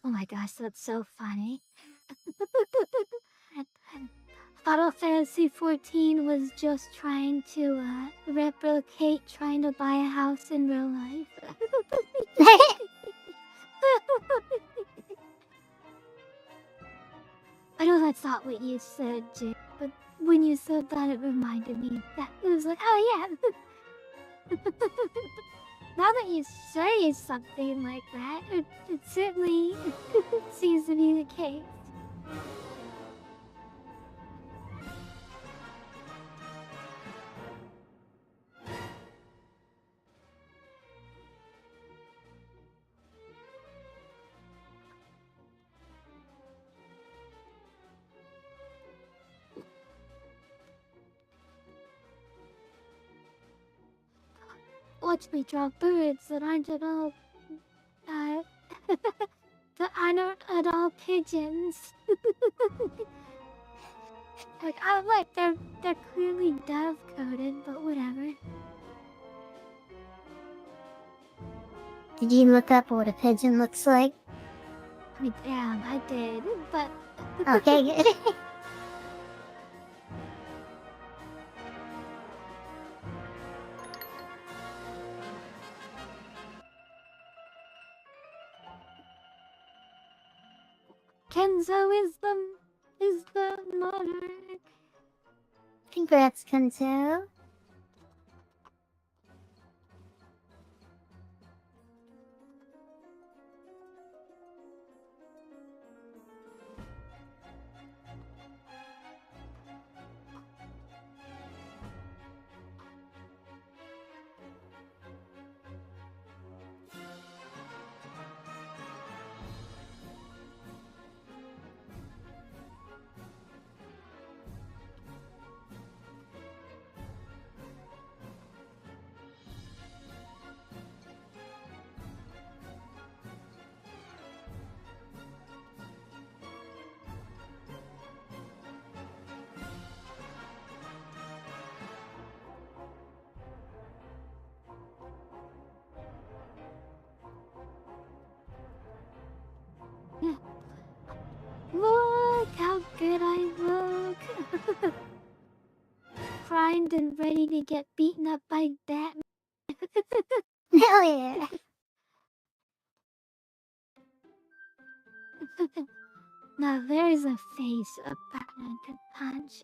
Oh my gosh, that's so funny. Final Fantasy XIV was just trying to replicate trying to buy a house in real life. I know that's not what you said, Jay, but when you said that, it reminded me that it was like, oh yeah. Now that you say something like that, it certainly seems to be the case. Watch me draw birds that aren't at all, uh, that aren't at all pigeons. Like, I'm like, they're clearly dove-coded, but whatever. Did you look up what a pigeon looks like? I mean, damn, I did, but... Okay, good. Kenzo is the monarch. Congrats, Kanto. armed and ready to get beaten up by Batman. Hell yeah. Now there's a face a Batman could punch.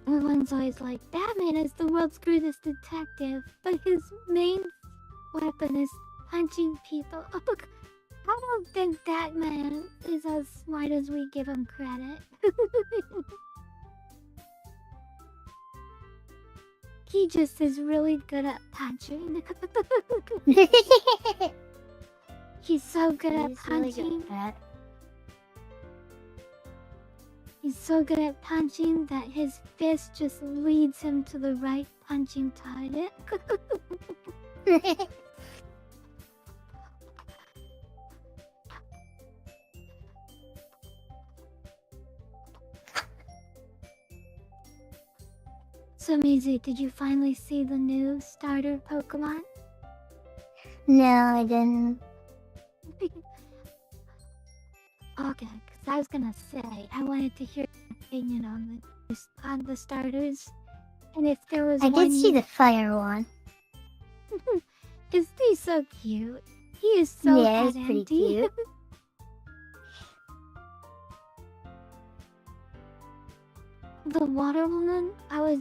Everyone's always like, Batman is the world's greatest detective, but his main weapon is punching people. I don't think Batman is as smart as we give him credit. He just is really good at punching. He's so good at He's really punching. good at He's so good at punching that his fist just leads him to the right punching target. that. So Mizu, did you finally see the new starter Pokemon? No, I didn't. Okay, because I was gonna say, I wanted to hear your opinion on the starters. And if there was I one did see the fire one. Is he so cute? He is so Yeah, he's pretty head-empty. cute. The water one, I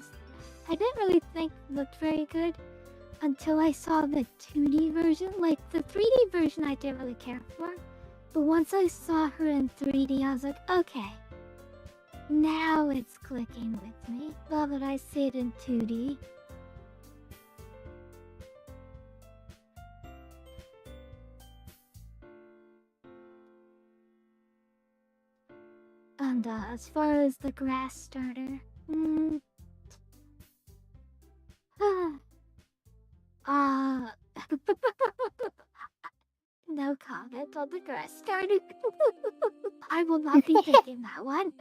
didn't really think looked very good until I saw the 2D version. Like, the 3D version I didn't really care for. But once I saw her in 3D, I was like, okay. Now it's clicking with me. Now that I see it in 2D. And as far as the grass starter, no comment on the grass starter. I will not be taking that one.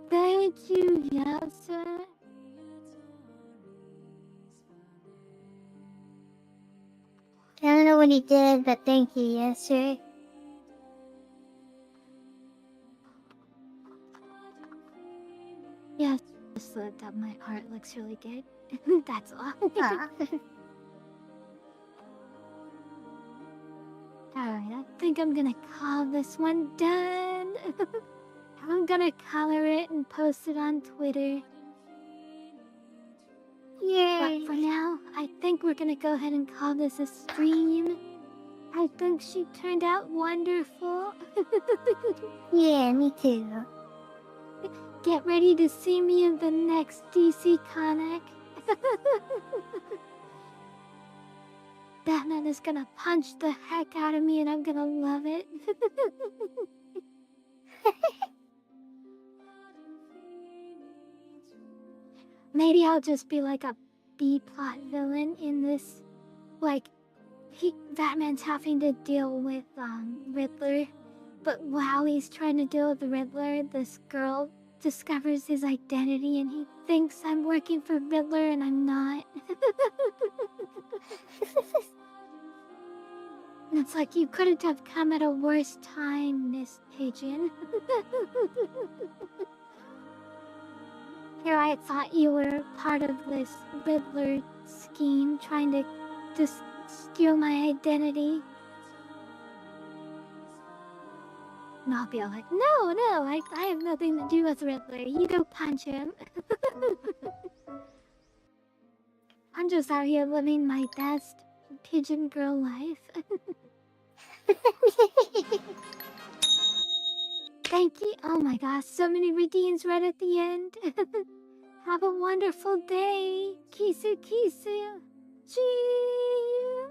Thank you, yes, sir. I don't know what he did, but thank you, yes, sir. Yes, just so that my art looks really good. That's all. Aw. Alright, I think I'm gonna call this one done. I'm gonna color it and post it on Twitter. Yay. But for now, I think we're gonna go ahead and call this a stream. I think she turned out wonderful. Yeah, me too. Get ready to see me in the next DC comic. Batman is gonna punch the heck out of me and I'm gonna love it. Maybe I'll just be like a B-plot villain in this. Like, Batman's having to deal with Riddler, but while he's trying to deal with the Riddler, this girl discovers his identity and he thinks I'm working for Riddler and I'm not. And it's like, you couldn't have come at a worse time, Miss Pigeon. Here I thought you were part of this Riddler scheme, trying to just steal my identity. And I'll be all like, no, I have nothing to do with Riddler. You go punch him. I'm just out here living my best pigeon girl life. Thank you. Oh my gosh, so many redeems right at the end. Have a wonderful day. Kisu kisu. Chee.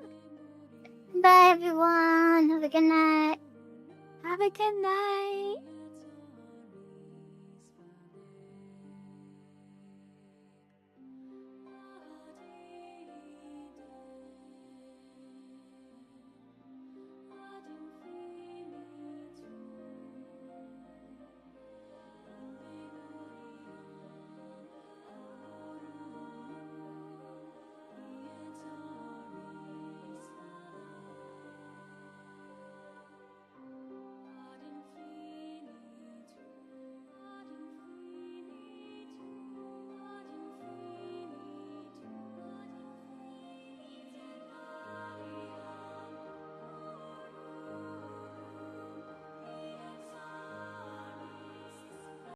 Bye, everyone. Have a good night. Have a good night.